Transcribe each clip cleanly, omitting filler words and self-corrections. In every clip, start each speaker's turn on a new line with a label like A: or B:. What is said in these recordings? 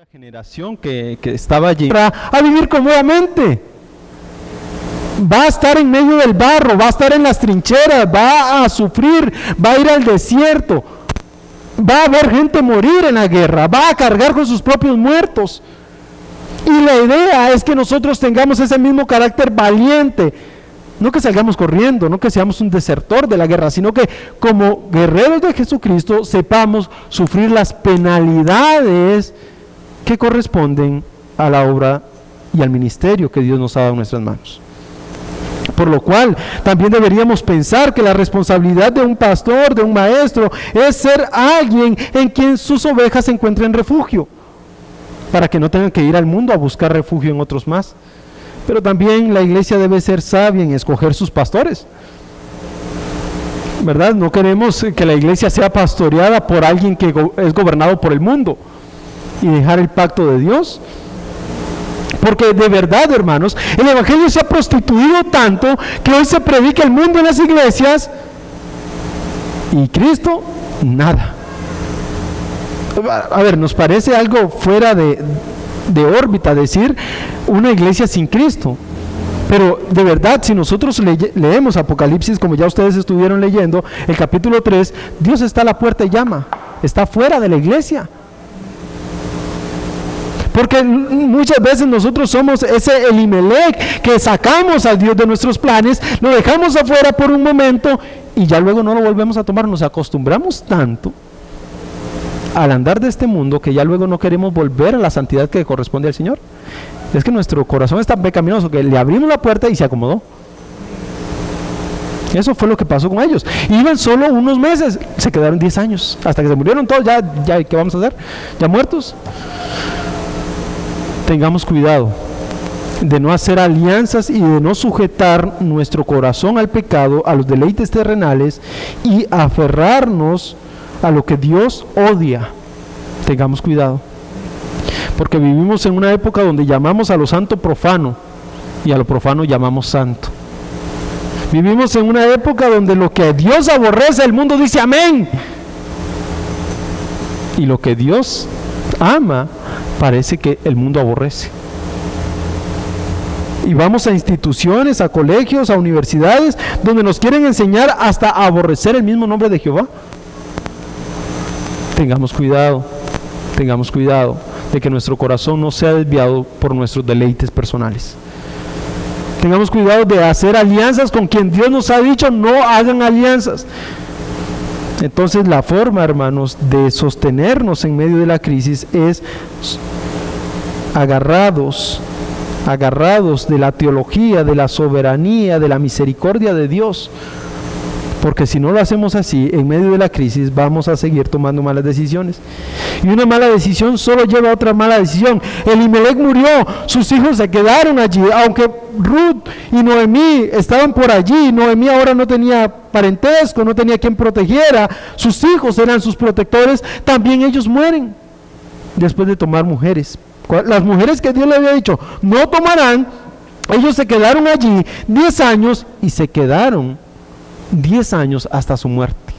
A: la generación que estaba allí a vivir cómodamente. Va a estar en medio del barro, va a estar en las trincheras, va a sufrir, va a ir al desierto, va a ver gente morir en la guerra, va a cargar con sus propios muertos. Y la idea es que nosotros tengamos ese mismo carácter valiente, no que salgamos corriendo, no que seamos un desertor de la guerra, sino que como guerreros de Jesucristo sepamos sufrir las penalidades que corresponden a la obra y al ministerio que Dios nos ha dado en nuestras manos. Por lo cual, también deberíamos pensar que la responsabilidad de un pastor, de un maestro, es ser alguien en quien sus ovejas encuentren refugio, para que no tengan que ir al mundo a buscar refugio en otros más. Pero también la iglesia debe ser sabia en escoger sus pastores, ¿verdad? No queremos que la iglesia sea pastoreada por alguien que es gobernado por el mundo y dejar el pacto de Dios. Porque de verdad, hermanos, el evangelio se ha prostituido tanto que hoy se predica el mundo en las iglesias y Cristo, nada. A ver, nos parece algo fuera de órbita decir una iglesia sin Cristo. Pero de verdad, si nosotros leemos Apocalipsis, como ya ustedes estuvieron leyendo, el capítulo 3, Dios está a la puerta y llama, está fuera de la iglesia. Porque muchas veces nosotros somos ese Elimelec que sacamos a Dios de nuestros planes, lo dejamos afuera por un momento y ya luego no lo volvemos a tomar. Nos acostumbramos tanto al andar de este mundo que ya luego no queremos volver a la santidad que corresponde al Señor. Es que nuestro corazón es tan pecaminoso que le abrimos la puerta y se acomodó. Eso fue lo que pasó con ellos. Iban solo unos meses, se quedaron 10 años, hasta que se murieron todos. Ya ¿qué vamos a hacer? ¿Ya muertos? Tengamos cuidado de no hacer alianzas y de no sujetar nuestro corazón al pecado, a los deleites terrenales y aferrarnos a lo que Dios odia. Tengamos cuidado, porque vivimos en una época donde llamamos a lo santo profano y a lo profano llamamos santo. Vivimos en una época donde lo que Dios aborrece, el mundo dice amén, y lo que Dios ama parece que el mundo aborrece. Y vamos a instituciones, a colegios, a universidades donde nos quieren enseñar hasta a aborrecer el mismo nombre de Jehová. Tengamos cuidado de que nuestro corazón no sea desviado por nuestros deleites personales. Tengamos cuidado de hacer alianzas con quien Dios nos ha dicho no hagan alianzas. Entonces la forma, hermanos, de sostenernos en medio de la crisis es agarrados de la teología, de la soberanía, de la misericordia de Dios. Porque si no lo hacemos así, en medio de la crisis vamos a seguir tomando malas decisiones. Y una mala decisión solo lleva a otra mala decisión. Elimelec murió, sus hijos se quedaron allí, aunque Ruth y Noemí estaban por allí. Noemí ahora no tenía parentesco, no tenía quien protegiera, sus hijos eran sus protectores, también ellos mueren después de tomar mujeres. Las mujeres que Dios le había dicho no tomarán, ellos se quedaron allí 10 años y se quedaron 10 años hasta su muerte.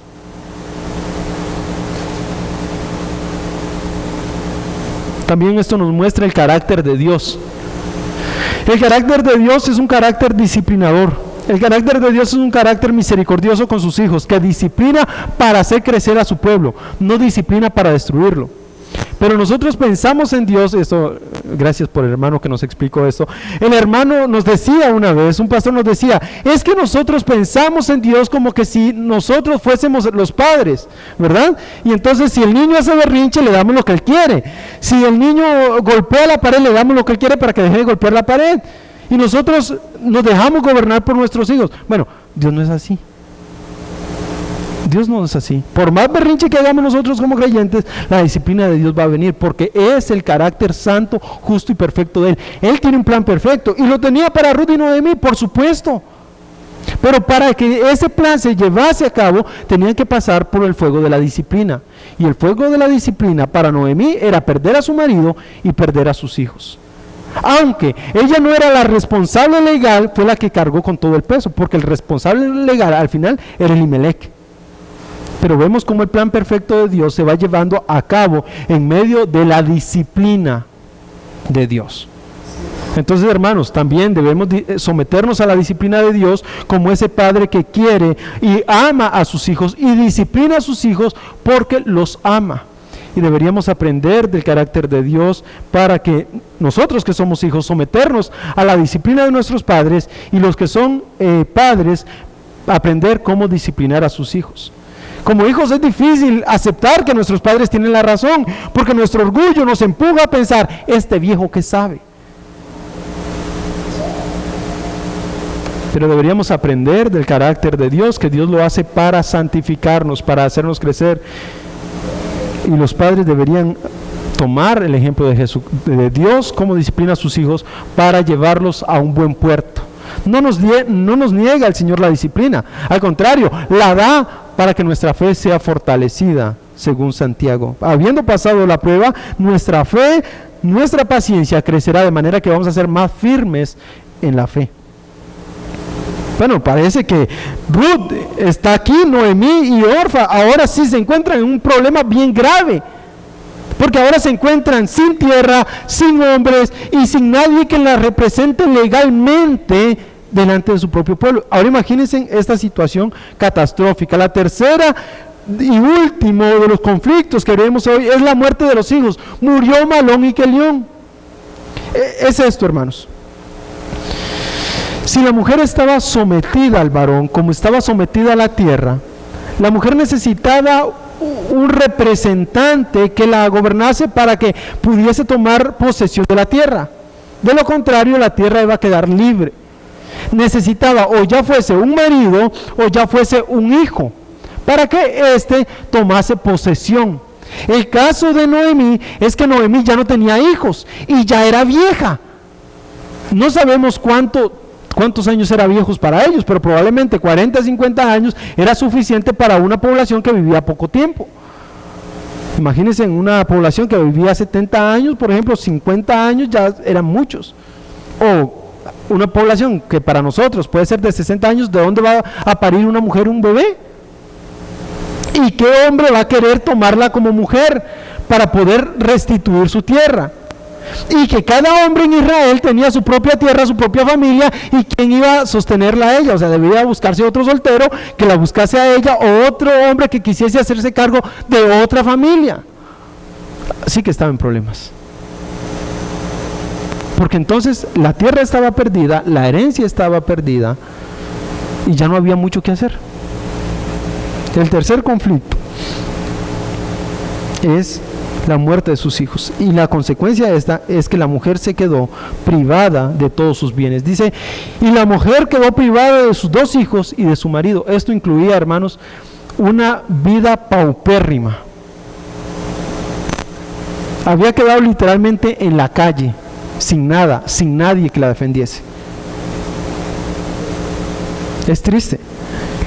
A: También esto nos muestra el carácter de Dios. El carácter de Dios es un carácter disciplinador. El carácter de Dios es un carácter misericordioso con sus hijos, que disciplina para hacer crecer a su pueblo, no disciplina para destruirlo. Pero nosotros pensamos en Dios, esto, gracias por el hermano que nos explicó esto. El hermano nos decía una vez, un pastor nos decía, es que nosotros pensamos en Dios como que si nosotros fuésemos los padres, ¿verdad? Y entonces si el niño hace berrinche, le damos lo que él quiere. Si el niño golpea la pared, le damos lo que él quiere para que deje de golpear la pared. Y nosotros nos dejamos gobernar por nuestros hijos. Bueno, Dios no es así. Dios no es así. Por más berrinche que hagamos nosotros como creyentes, la disciplina de Dios va a venir, porque es el carácter santo, justo y perfecto de Él. Él tiene un plan perfecto, y lo tenía para Ruth y Noemí, por supuesto. Pero para que ese plan se llevase a cabo, tenían que pasar por el fuego de la disciplina. Y el fuego de la disciplina para Noemí era perder a su marido y perder a sus hijos. Aunque ella no era la responsable legal, fue la que cargó con todo el peso, porque el responsable legal al final era Elimelec. Pero vemos cómo el plan perfecto de Dios se va llevando a cabo en medio de la disciplina de Dios. Entonces, hermanos, también debemos someternos a la disciplina de Dios como ese padre que quiere y ama a sus hijos y disciplina a sus hijos porque los ama. Y deberíamos aprender del carácter de Dios para que nosotros que somos hijos someternos a la disciplina de nuestros padres, y los que son padres aprender cómo disciplinar a sus hijos. Como hijos es difícil aceptar que nuestros padres tienen la razón, porque nuestro orgullo nos empuja a pensar, este viejo que sabe. Pero deberíamos aprender del carácter de Dios, que Dios lo hace para santificarnos, para hacernos crecer. Y los padres deberían tomar el ejemplo de Dios, cómo disciplina a sus hijos para llevarlos a un buen puerto. No nos niega el Señor la disciplina, al contrario, la da para que nuestra fe sea fortalecida, según Santiago. Habiendo pasado la prueba, nuestra fe, nuestra paciencia crecerá, de manera que vamos a ser más firmes en la fe. Bueno, parece que Ruth está aquí, Noemí y Orfa, ahora sí se encuentran en un problema bien grave, porque ahora se encuentran sin tierra, sin hombres y sin nadie que la represente legalmente delante de su propio pueblo. Ahora imagínense esta situación catastrófica. La tercera y último de los conflictos que vemos hoy es la muerte de los hijos. Murió Malón y Kelión. Es esto, hermanos. Si la mujer estaba sometida al varón, como estaba sometida a la tierra, la mujer necesitaba un representante que la gobernase para que pudiese tomar posesión de la tierra. De lo contrario, la tierra iba a quedar libre. Necesitaba o ya fuese un marido o ya fuese un hijo para que éste tomase posesión. El caso de Noemí es que Noemí ya no tenía hijos y ya era vieja. No sabemos cuántos años eran viejos para ellos, pero probablemente 40, 50 años era suficiente para una población que vivía poco tiempo. Imagínense en una población que vivía 70 años, por ejemplo, 50 años ya eran muchos. O una población que para nosotros puede ser de 60 años, ¿de dónde va a parir una mujer un bebé? ¿Y qué hombre va a querer tomarla como mujer para poder restituir su tierra? Y que cada hombre en Israel tenía su propia tierra, su propia familia, y quién iba a sostenerla a ella. O sea, debía buscarse otro soltero que la buscase a ella, o otro hombre que quisiese hacerse cargo de otra familia. Así que estaba en problemas, porque entonces la tierra estaba perdida, la herencia estaba perdida y ya no había mucho que hacer. El tercer conflicto es la muerte de sus hijos, y la consecuencia de esta es que la mujer se quedó privada de todos sus bienes. Dice, y la mujer quedó privada de sus 2 hijos y de su marido. Esto incluía, hermanos, una vida paupérrima. Había quedado literalmente en la calle, sin nada, sin nadie que la defendiese. Es triste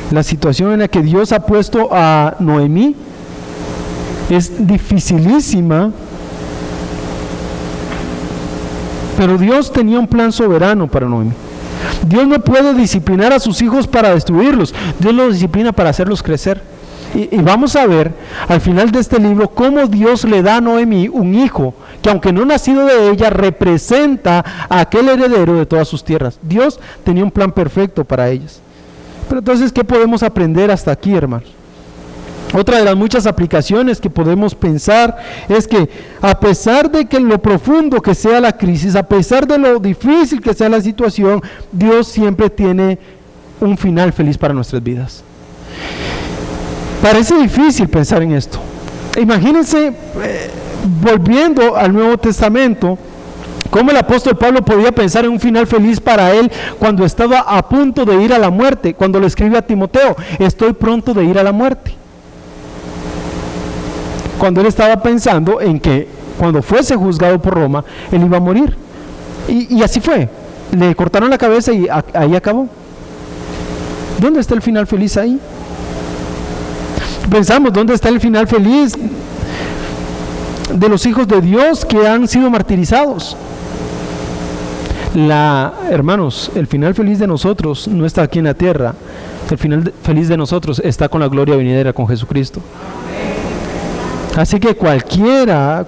A: la situación en la que Dios ha puesto a Noemí. Es dificilísima, pero Dios tenía un plan soberano para Noemí. Dios no puede disciplinar a sus hijos para destruirlos, Dios los disciplina para hacerlos crecer. Y vamos a ver al final de este libro cómo Dios le da a Noemí un hijo que, aunque no nacido de ella, representa a aquel heredero de todas sus tierras. Dios tenía un plan perfecto para ellas. Pero entonces, ¿qué podemos aprender hasta aquí, hermanos? Otra de las muchas aplicaciones que podemos pensar es que, a pesar de que lo profundo que sea la crisis, a pesar de lo difícil que sea la situación, Dios siempre tiene un final feliz para nuestras vidas. Parece difícil pensar en esto. Imagínense, volviendo al Nuevo Testamento, cómo el apóstol Pablo podía pensar en un final feliz para él cuando estaba a punto de ir a la muerte, cuando le escribe a Timoteo, estoy pronto de ir a la muerte. Cuando él estaba pensando en que cuando fuese juzgado por Roma, él iba a morir. Y así fue. Le cortaron la cabeza y ahí acabó. ¿Dónde está el final feliz ahí? Pensamos, ¿dónde está el final feliz de los hijos de Dios que han sido martirizados? Hermanos, el final feliz de nosotros no está aquí en la tierra, El final feliz de nosotros está con la gloria venidera, con Jesucristo. Así que cualquiera,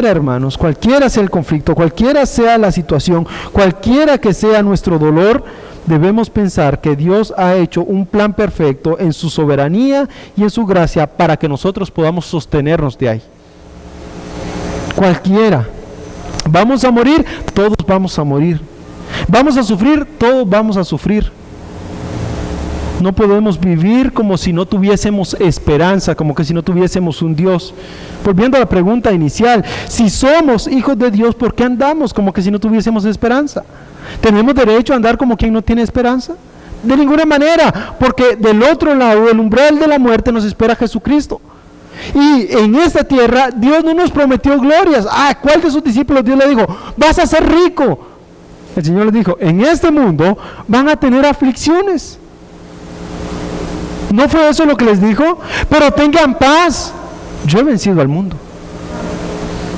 A: hermanos, cualquiera sea el conflicto, cualquiera sea la situación, cualquiera que sea nuestro dolor, debemos pensar que Dios ha hecho un plan perfecto en su soberanía y en su gracia para que nosotros podamos sostenernos de ahí. Cualquiera. Vamos a morir, todos vamos a morir. Vamos a sufrir, todos vamos a sufrir. No podemos vivir como si no tuviésemos esperanza, como que si no tuviésemos un Dios. Volviendo a la pregunta inicial, si somos hijos de Dios, ¿por qué andamos como que si no tuviésemos esperanza? ¿Tenemos derecho a andar como quien no tiene esperanza? De ninguna manera, porque del otro lado, del umbral de la muerte, nos espera Jesucristo. Y en esta tierra, Dios no nos prometió glorias. ¿Cuál de sus discípulos Dios le dijo? Vas a ser rico. El Señor les dijo, en este mundo van a tener aflicciones. ¿No fue eso lo que les dijo? Pero tengan paz. Yo he vencido al mundo.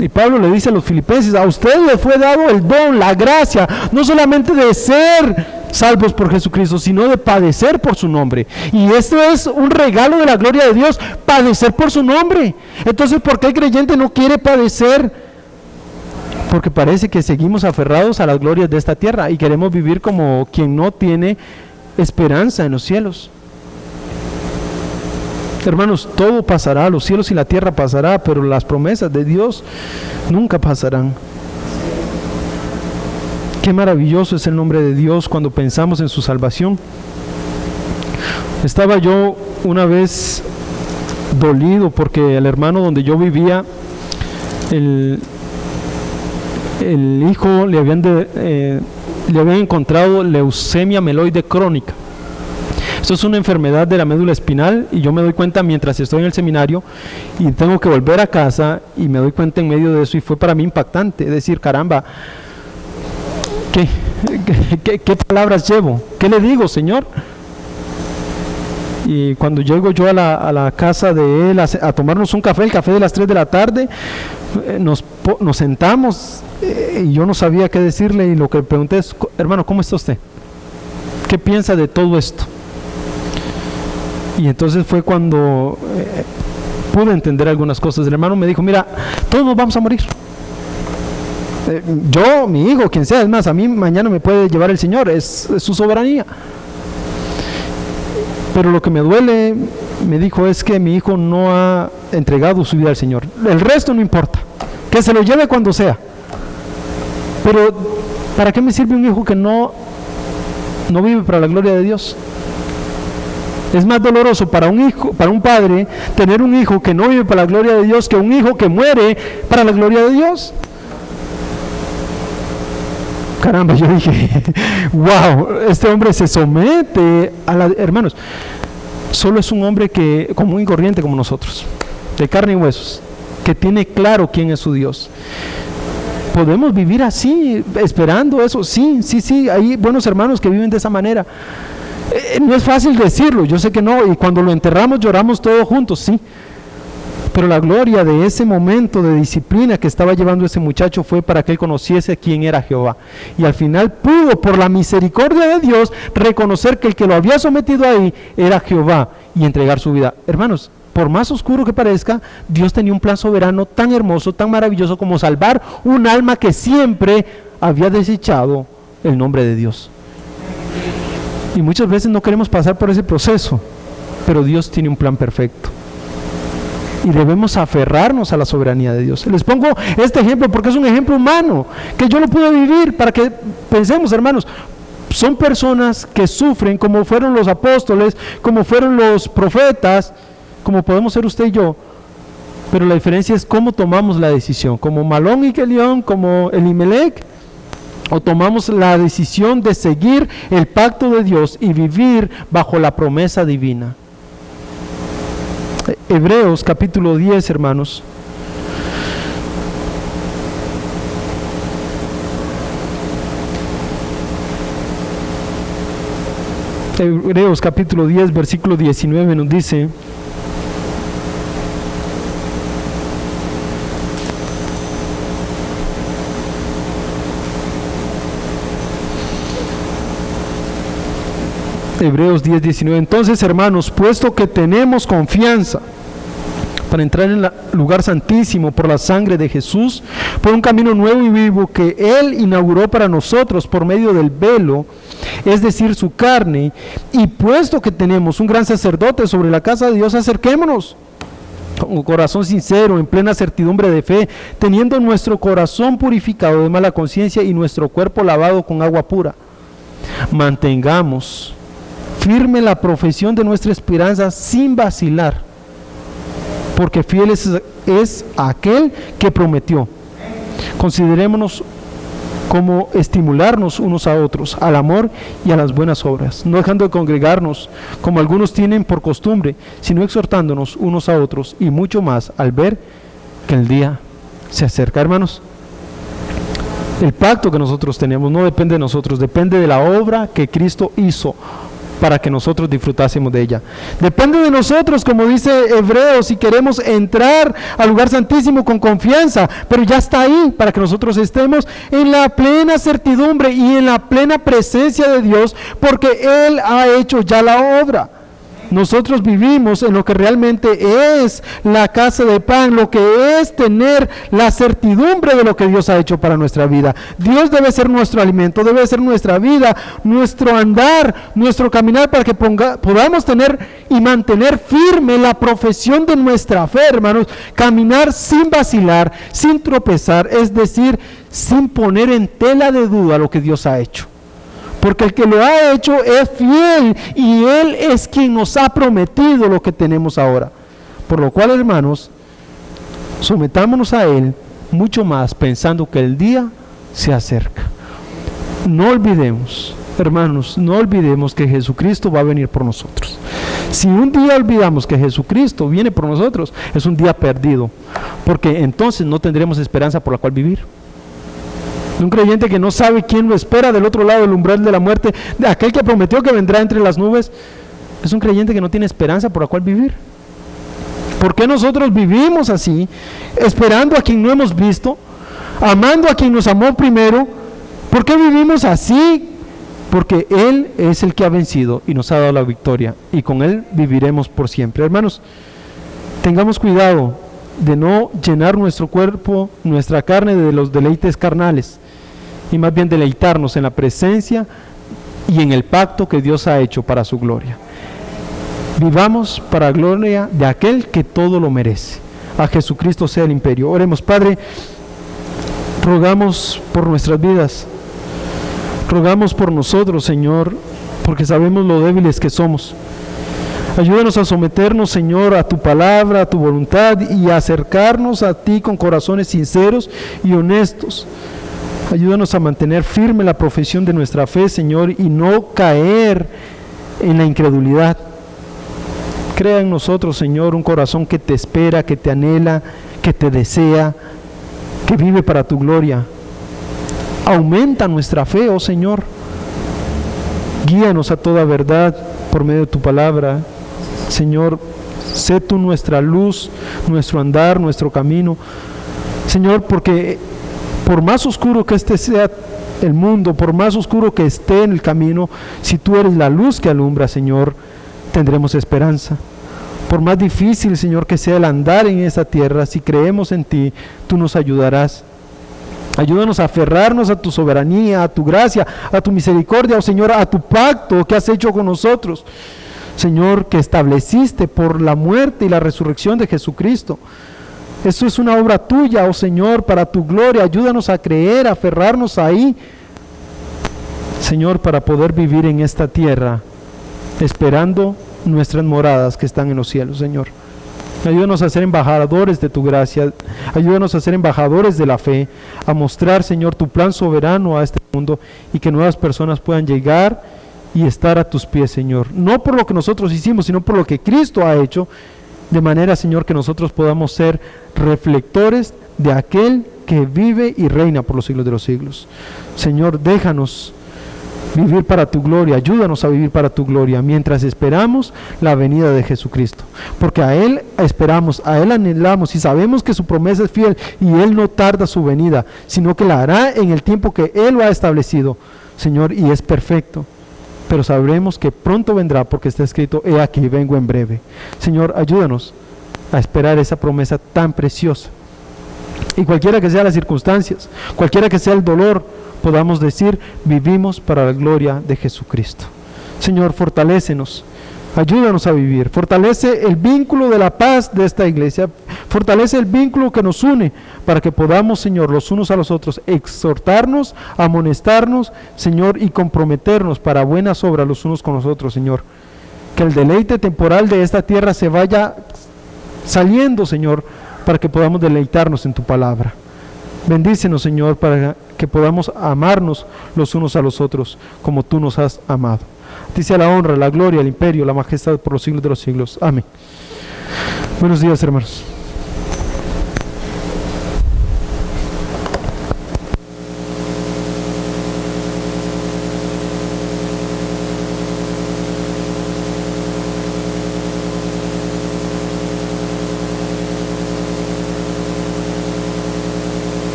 A: Y Pablo le dice a los filipenses, a ustedes les fue dado el don, la gracia, no solamente de ser salvos por Jesucristo, sino de padecer por su nombre. Y esto es un regalo de la gloria de Dios, padecer por su nombre. Entonces, ¿por qué el creyente no quiere padecer? Porque parece que seguimos aferrados a las glorias de esta tierra y queremos vivir como quien no tiene esperanza en los cielos. Hermanos, todo pasará, los cielos y la tierra pasará, pero las promesas de Dios nunca pasarán. Qué maravilloso es el nombre de Dios cuando pensamos en su salvación. Estaba yo una vez dolido porque el hermano donde yo vivía, el hijo le habían encontrado leucemia mieloide crónica. Esto es una enfermedad de la médula espinal y yo me doy cuenta mientras estoy en el seminario y tengo que volver a casa y me doy cuenta en medio de eso y fue para mí impactante. Es decir, caramba, ¿qué palabras llevo? ¿Qué le digo, Señor? Y cuando llego yo a la casa de él a tomarnos un café, el café de las 3 de la tarde, nos sentamos y yo no sabía qué decirle y lo que le pregunté es, hermano, ¿cómo está usted? ¿Qué piensa de todo esto? Y entonces fue cuando pude entender algunas cosas. El hermano me dijo, mira, todos nos vamos a morir. Yo, mi hijo, quien sea, es más, a mí mañana me puede llevar el Señor, es su soberanía. Pero lo que me duele, me dijo, es que mi hijo no ha entregado su vida al Señor. El resto no importa, que se lo lleve cuando sea. Pero, ¿para qué me sirve un hijo que no vive para la gloria de Dios? Es más doloroso para un padre tener un hijo que no vive para la gloria de Dios que un hijo que muere para la gloria de Dios. Caramba, yo dije, wow, este hombre se somete a la... Hermanos, solo es un hombre común y corriente como nosotros, de carne y huesos, que tiene claro quién es su Dios. ¿Podemos vivir así, esperando eso? Sí, hay buenos hermanos que viven de esa manera. No es fácil decirlo, yo sé que no, y cuando lo enterramos lloramos todos juntos, sí. Pero la gloria de ese momento de disciplina que estaba llevando ese muchacho fue para que él conociese quién era Jehová. Y al final pudo, por la misericordia de Dios, reconocer que el que lo había sometido ahí era Jehová y entregar su vida. Hermanos, por más oscuro que parezca, Dios tenía un plan soberano tan hermoso, tan maravilloso como salvar un alma que siempre había desechado el nombre de Dios. Y muchas veces no queremos pasar por ese proceso, pero Dios tiene un plan perfecto. Y debemos aferrarnos a la soberanía de Dios. Les pongo este ejemplo porque es un ejemplo humano, que yo lo pude vivir para que pensemos, hermanos. Son personas que sufren como fueron los apóstoles, como fueron los profetas, como podemos ser usted y yo. Pero la diferencia es cómo tomamos la decisión, como Malón y Kelión, como Elimelech, o tomamos la decisión de seguir el pacto de Dios y vivir bajo la promesa divina. Hebreos capítulo 10, hermanos. Hebreos capítulo 10, versículo 19 nos dice: Hebreos 10:19. Entonces, hermanos, puesto que tenemos confianza para entrar en el lugar santísimo por la sangre de Jesús, por un camino nuevo y vivo que Él inauguró para nosotros por medio del velo, es decir, su carne, y puesto que tenemos un gran sacerdote sobre la casa de Dios, acerquémonos con corazón sincero, en plena certidumbre de fe, teniendo nuestro corazón purificado de mala conciencia y nuestro cuerpo lavado con agua pura. Mantengamos firme la profesión de nuestra esperanza sin vacilar, porque fiel es aquel que prometió. Considerémonos como estimularnos unos a otros al amor y a las buenas obras, no dejando de congregarnos como algunos tienen por costumbre, sino exhortándonos unos a otros, y mucho más al ver que el día se acerca. Hermanos, el pacto que nosotros tenemos no depende de nosotros, depende de la obra que Cristo hizo para que nosotros disfrutásemos de ella. Depende de nosotros, como dice Hebreos, si queremos entrar al lugar santísimo con confianza, pero ya está ahí para que nosotros estemos en la plena certidumbre y en la plena presencia de Dios, porque Él ha hecho ya la obra. Nosotros vivimos en lo que realmente es la casa de pan, lo que es tener la certidumbre de lo que Dios ha hecho para nuestra vida. Dios debe ser nuestro alimento, debe ser nuestra vida, nuestro andar, nuestro caminar, para que podamos tener y mantener firme la profesión de nuestra fe, hermanos. Caminar sin vacilar, sin tropezar, es decir, sin poner en tela de duda lo que Dios ha hecho. Porque el que lo ha hecho es fiel y Él es quien nos ha prometido lo que tenemos ahora. Por lo cual, hermanos, sometámonos a Él mucho más, pensando que el día se acerca. No olvidemos, hermanos, no olvidemos que Jesucristo va a venir por nosotros. Si un día olvidamos que Jesucristo viene por nosotros, es un día perdido, porque entonces no tendremos esperanza por la cual vivir. Un creyente que no sabe quién lo espera del otro lado del umbral de la muerte, de aquel que prometió que vendrá entre las nubes, es un creyente que no tiene esperanza por la cual vivir. ¿Por qué nosotros vivimos así, esperando a quien no hemos visto, amando a quien nos amó primero? ¿Por qué vivimos así? Porque Él es el que ha vencido y nos ha dado la victoria, y con Él viviremos por siempre. Hermanos, tengamos cuidado de no llenar nuestro cuerpo, nuestra carne, de los deleites carnales, y más bien deleitarnos en la presencia y en el pacto que Dios ha hecho para su gloria. Vivamos para gloria de aquel que todo lo merece. A Jesucristo sea el imperio. Oremos. Padre, rogamos por nuestras vidas, rogamos por nosotros, Señor, porque sabemos lo débiles que somos. Ayúdanos a someternos, Señor, a tu palabra, a tu voluntad, y a acercarnos a ti con corazones sinceros y honestos. Ayúdanos a mantener firme la profesión de nuestra fe, Señor, y no caer en la incredulidad. Crea en nosotros, Señor, un corazón que te espera, que te anhela, que te desea, que vive para tu gloria. Aumenta nuestra fe, oh Señor. Guíanos a toda verdad por medio de tu palabra. Señor, sé tú nuestra luz, nuestro andar, nuestro camino. Señor, porque por más oscuro que este sea el mundo, por más oscuro que esté en el camino, si tú eres la luz que alumbra, Señor, tendremos esperanza. Por más difícil, Señor, que sea el andar en esta tierra, si creemos en ti, tú nos ayudarás. Ayúdanos a aferrarnos a tu soberanía, a tu gracia, a tu misericordia, oh Señor, a tu pacto que has hecho con nosotros, Señor, que estableciste por la muerte y la resurrección de Jesucristo. Eso es una obra tuya, oh Señor, para tu gloria. Ayúdanos a creer, a aferrarnos ahí, Señor, para poder vivir en esta tierra, esperando nuestras moradas que están en los cielos, Señor. Ayúdanos a ser embajadores de tu gracia, ayúdanos a ser embajadores de la fe, a mostrar, Señor, tu plan soberano a este mundo, y que nuevas personas puedan llegar y estar a tus pies, Señor. No por lo que nosotros hicimos, sino por lo que Cristo ha hecho, de manera, Señor, que nosotros podamos ser reflectores de aquel que vive y reina por los siglos de los siglos. Señor, déjanos vivir para tu gloria, ayúdanos a vivir para tu gloria, mientras esperamos la venida de Jesucristo, porque a Él esperamos, a Él anhelamos, y sabemos que su promesa es fiel, y Él no tarda su venida, sino que la hará en el tiempo que Él lo ha establecido, Señor, y es perfecto. pero sabremos que pronto vendrá porque está escrito, he aquí, vengo en breve. Señor, ayúdanos a esperar esa promesa tan preciosa. Y cualquiera que sean las circunstancias, cualquiera que sea el dolor, podamos decir, vivimos para la gloria de Jesucristo. Señor, fortalécenos, ayúdanos a vivir, fortalece el vínculo de la paz de esta iglesia, fortalece el vínculo que nos une, para que podamos, Señor, los unos a los otros, exhortarnos, amonestarnos, Señor, y comprometernos para buenas obras los unos con los otros, Señor. Que el deleite temporal de esta tierra se vaya saliendo, Señor, para que podamos deleitarnos en tu palabra. Bendícenos, Señor, para que podamos amarnos los unos a los otros, como tú nos has amado. A ti sea la honra, la gloria, el imperio, la majestad por los siglos de los siglos. Amén. Buenos días, hermanos.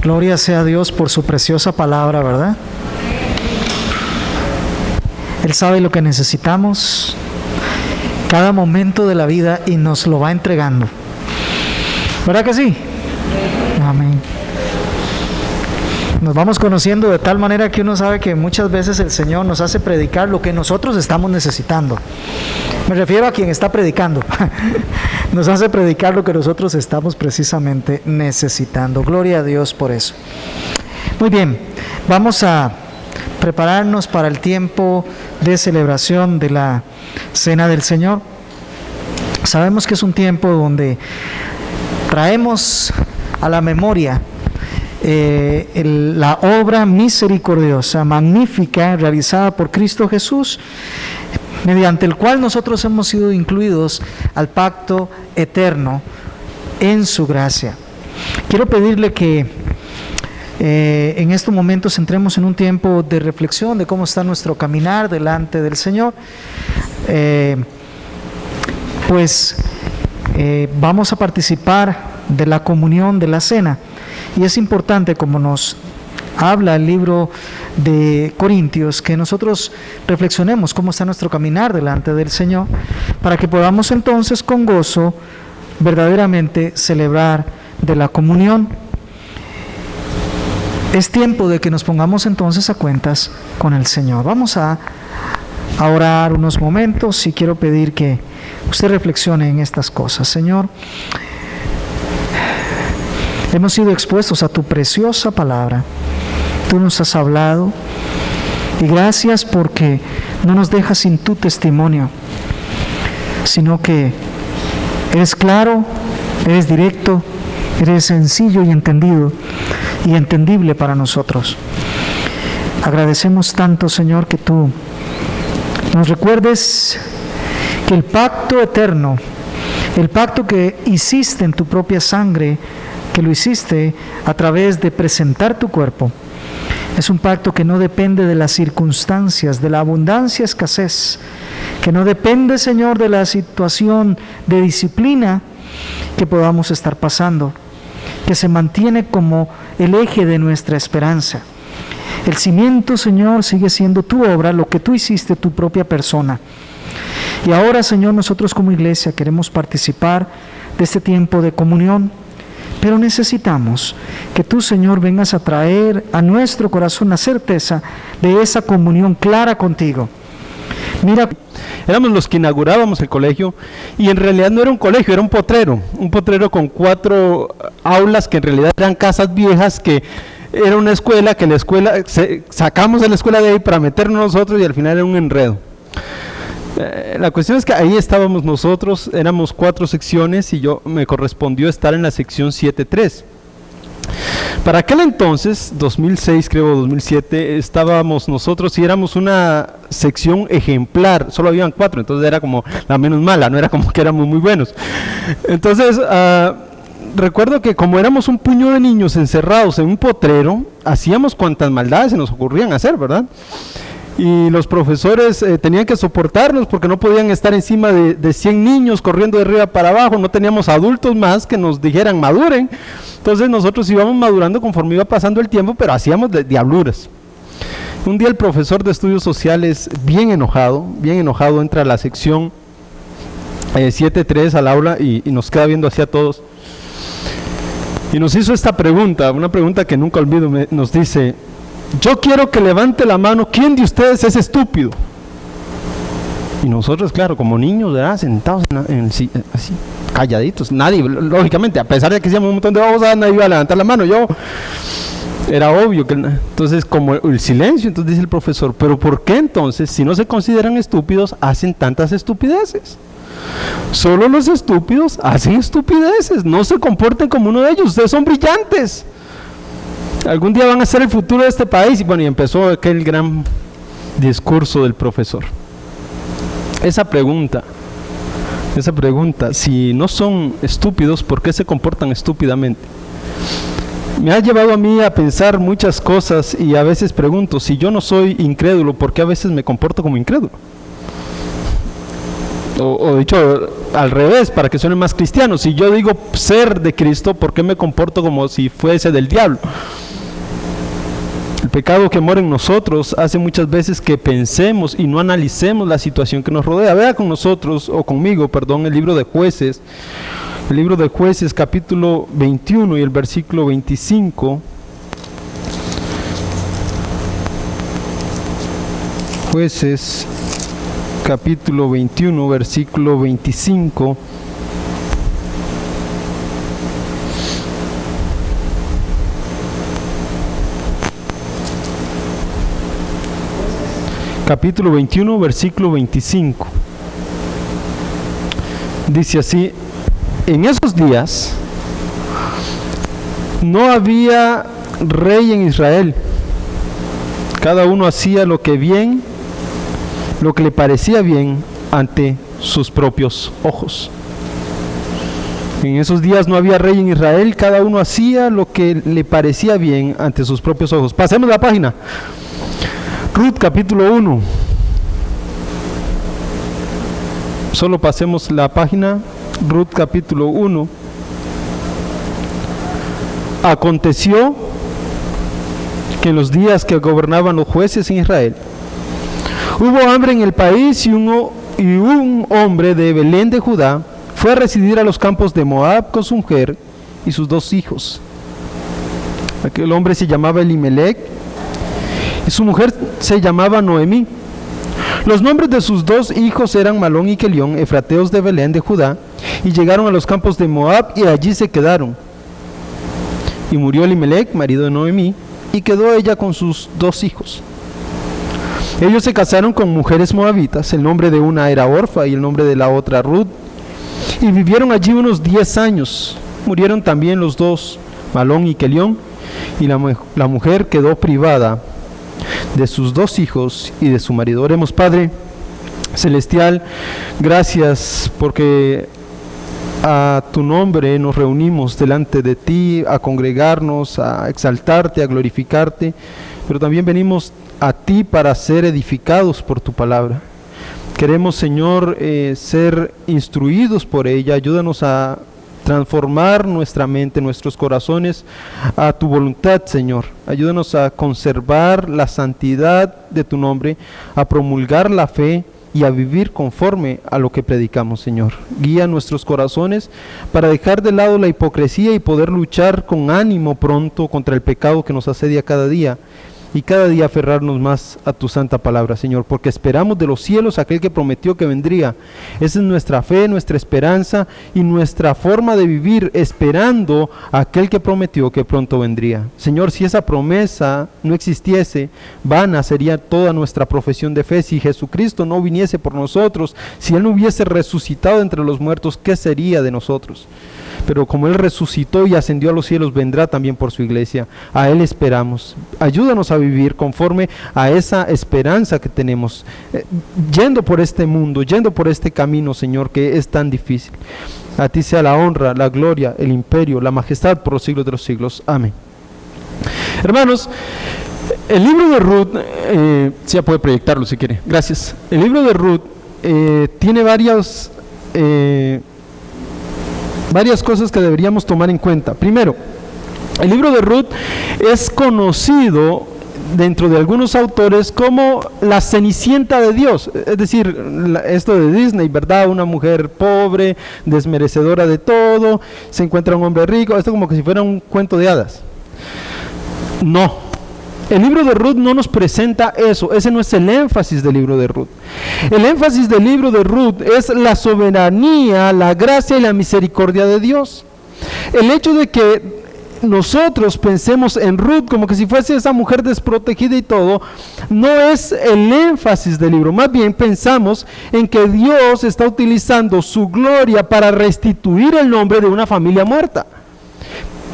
B: Gloria sea a Dios por su preciosa palabra, ¿verdad? Él sabe lo que necesitamos cada momento de la vida y nos lo va entregando. ¿Verdad que sí? Amén. Nos vamos conociendo de tal manera que uno sabe que muchas veces el Señor nos hace predicar lo que nosotros estamos necesitando. Me refiero a quien está predicando. Nos hace predicar lo que nosotros estamos precisamente necesitando. Gloria a Dios por eso. Muy bien, vamos a prepararnos para el tiempo de celebración de la Cena del Señor. Sabemos que es un tiempo donde traemos a la memoria la obra misericordiosa, magnífica, realizada por Cristo Jesús, mediante el cual nosotros hemos sido incluidos al pacto eterno en su gracia. Quiero pedirle que en estos momentos entremos en un tiempo de reflexión de cómo está nuestro caminar delante del Señor. Vamos a participar de la comunión de la cena, y es importante, como nos habla el libro de Corintios, que nosotros reflexionemos cómo está nuestro caminar delante del Señor, para que podamos entonces con gozo verdaderamente celebrar de la comunión. Es tiempo de que nos pongamos entonces a cuentas con el Señor. Vamos a orar unos momentos y quiero pedir que usted reflexione en estas cosas. Señor, hemos sido expuestos a tu preciosa palabra. Tú nos has hablado y gracias porque no nos dejas sin tu testimonio, sino que eres claro, eres directo, eres sencillo y entendido y entendible para nosotros. Agradecemos tanto, Señor, que tú nos recuerdes que el pacto eterno, el pacto que hiciste en tu propia sangre, que lo hiciste a través de presentar tu cuerpo, es un pacto que no depende de las circunstancias, de la abundancia, escasez, que no depende, Señor, de la situación de disciplina que podamos estar pasando, que se mantiene como el eje de nuestra esperanza. El cimiento, Señor, sigue siendo tu obra, lo que tú hiciste, tu propia persona. Y ahora, Señor, nosotros como iglesia queremos participar de este tiempo de comunión, pero necesitamos que tú, Señor, vengas a traer a nuestro corazón la certeza de esa comunión clara contigo. Mira,
A: éramos los que inaugurábamos el colegio, y en realidad no era un colegio, era un potrero con 4 aulas que en realidad eran casas viejas, que era una escuela, que la escuela, sacamos de la escuela de ahí para meternos nosotros y al final era un enredo. La cuestión es que ahí estábamos nosotros, éramos 4 secciones y me correspondió estar en la sección 7.3. Para aquel entonces, 2006 creo, 2007, estábamos nosotros y éramos una sección ejemplar, solo habían 4, entonces era como la menos mala, no era como que éramos muy buenos. Entonces, recuerdo que como éramos un puño de niños encerrados en un potrero, hacíamos cuantas maldades se nos ocurrían hacer, ¿verdad? Y los profesores tenían que soportarnos porque no podían estar encima de 100 niños corriendo de arriba para abajo, no teníamos adultos más que nos dijeran maduren. Entonces nosotros íbamos madurando conforme iba pasando el tiempo, pero hacíamos diabluras. Un día el profesor de estudios sociales, bien enojado, entra a la sección 7.3 al aula y nos queda viendo hacia todos. Y nos hizo esta pregunta, una pregunta que nunca olvido. Nos dice: yo quiero que levante la mano, ¿quién de ustedes es estúpido? Y nosotros, claro, como niños, ¿verdad?, sentados así, calladitos. Nadie, lógicamente, a pesar de que hacíamos un montón de babosadas, nadie iba a levantar la mano. Era obvio que... Entonces, como el silencio, entonces dice el profesor: pero ¿por qué entonces, si no se consideran estúpidos, hacen tantas estupideces? Solo los estúpidos hacen estupideces, no se comporten como uno de ellos, ustedes son brillantes. Algún día van a ser el futuro de este país. Y bueno, y empezó aquel gran discurso del profesor. Esa pregunta, si no son estúpidos, ¿por qué se comportan estúpidamente? Me ha llevado a mí a pensar muchas cosas, y a veces pregunto: si yo no soy incrédulo, ¿por qué a veces me comporto como incrédulo? O dicho al revés, para que suene más cristiano, si yo digo ser de Cristo, ¿por qué me comporto como si fuese del diablo? El pecado que mora en nosotros hace muchas veces que pensemos y no analicemos la situación que nos rodea. Vea con nosotros, o conmigo, perdón, el libro de Jueces. El libro de Jueces, capítulo 21 y el versículo 25. Jueces, capítulo 21, versículo 25. Capítulo 21, versículo 25. Dice así: en esos días no había rey en Israel. Cada uno hacía lo que le parecía bien ante sus propios ojos. En esos días no había rey en Israel, cada uno hacía lo que le parecía bien ante sus propios ojos. Pasemos la página. Ruth, capítulo 1. Solo pasemos la página. Ruth, capítulo 1. Aconteció que en los días que gobernaban los jueces en Israel, hubo hambre en el país, y un hombre de Belén de Judá fue a residir a los campos de Moab con su mujer y sus 2 hijos. Aquel hombre se llamaba Elimelec y su mujer se llamaba Noemí. Los nombres de sus 2 hijos eran Malón y Kelión, efrateos de Belén de Judá, y llegaron a los campos de Moab y allí se quedaron. Y murió Elimelec, marido de Noemí, y quedó ella con sus 2 hijos. Ellos se casaron con mujeres moabitas. El nombre de una era Orfa y el nombre de la otra Ruth, y vivieron allí unos 10 años. Murieron también los 2, Malón y Kelión, y la mujer quedó privada de sus 2 hijos y de su marido. Oremos. Padre celestial, gracias porque a tu nombre nos reunimos delante de ti, a congregarnos, a exaltarte, a glorificarte, pero también venimos a ti para ser edificados por tu palabra. Queremos, Señor, ser instruidos por ella. Ayúdanos a transformar nuestra mente, nuestros corazones a tu voluntad, Señor. Ayúdanos a conservar la santidad de tu nombre, a promulgar la fe y a vivir conforme a lo que predicamos, Señor. Guía nuestros corazones para dejar de lado la hipocresía y poder luchar con ánimo pronto contra el pecado que nos asedia cada día, y cada día aferrarnos más a tu santa palabra, Señor, porque esperamos de los cielos aquel que prometió que vendría. Esa es nuestra fe, nuestra esperanza y nuestra forma de vivir, esperando a aquel que prometió que pronto vendría. Señor, si esa promesa no existiese, vana sería toda nuestra profesión de fe. Si Jesucristo no viniese por nosotros, si Él no hubiese resucitado entre los muertos, ¿qué sería de nosotros? Pero como Él resucitó y ascendió a los cielos, vendrá también por su iglesia. A Él esperamos. Ayúdanos a vivir conforme a esa esperanza que tenemos, yendo por este mundo, yendo por este camino, Señor, que es tan difícil. A ti sea la honra, la gloria, el imperio, la majestad por los siglos de los siglos. Amén. Hermanos, el libro de Ruth, ya puede proyectarlo si quiere. Gracias. El libro de Ruth tiene varias cosas que deberíamos tomar en cuenta. Primero, el libro de Ruth es conocido dentro de algunos autores como la Cenicienta de Dios, es decir, esto de Disney, ¿verdad? Una mujer pobre, desmerecedora de todo, se encuentra un hombre rico, esto como que si fuera un cuento de hadas. No, el libro de Ruth no nos presenta eso, ese no es el énfasis del libro de Ruth. El énfasis del libro de Ruth es la soberanía, la gracia y la misericordia de Dios. El hecho de que nosotros pensemos en Ruth como que si fuese esa mujer desprotegida y todo, no es el énfasis del libro. Más bien pensamos en que Dios está utilizando su gloria para restituir el nombre de una familia muerta.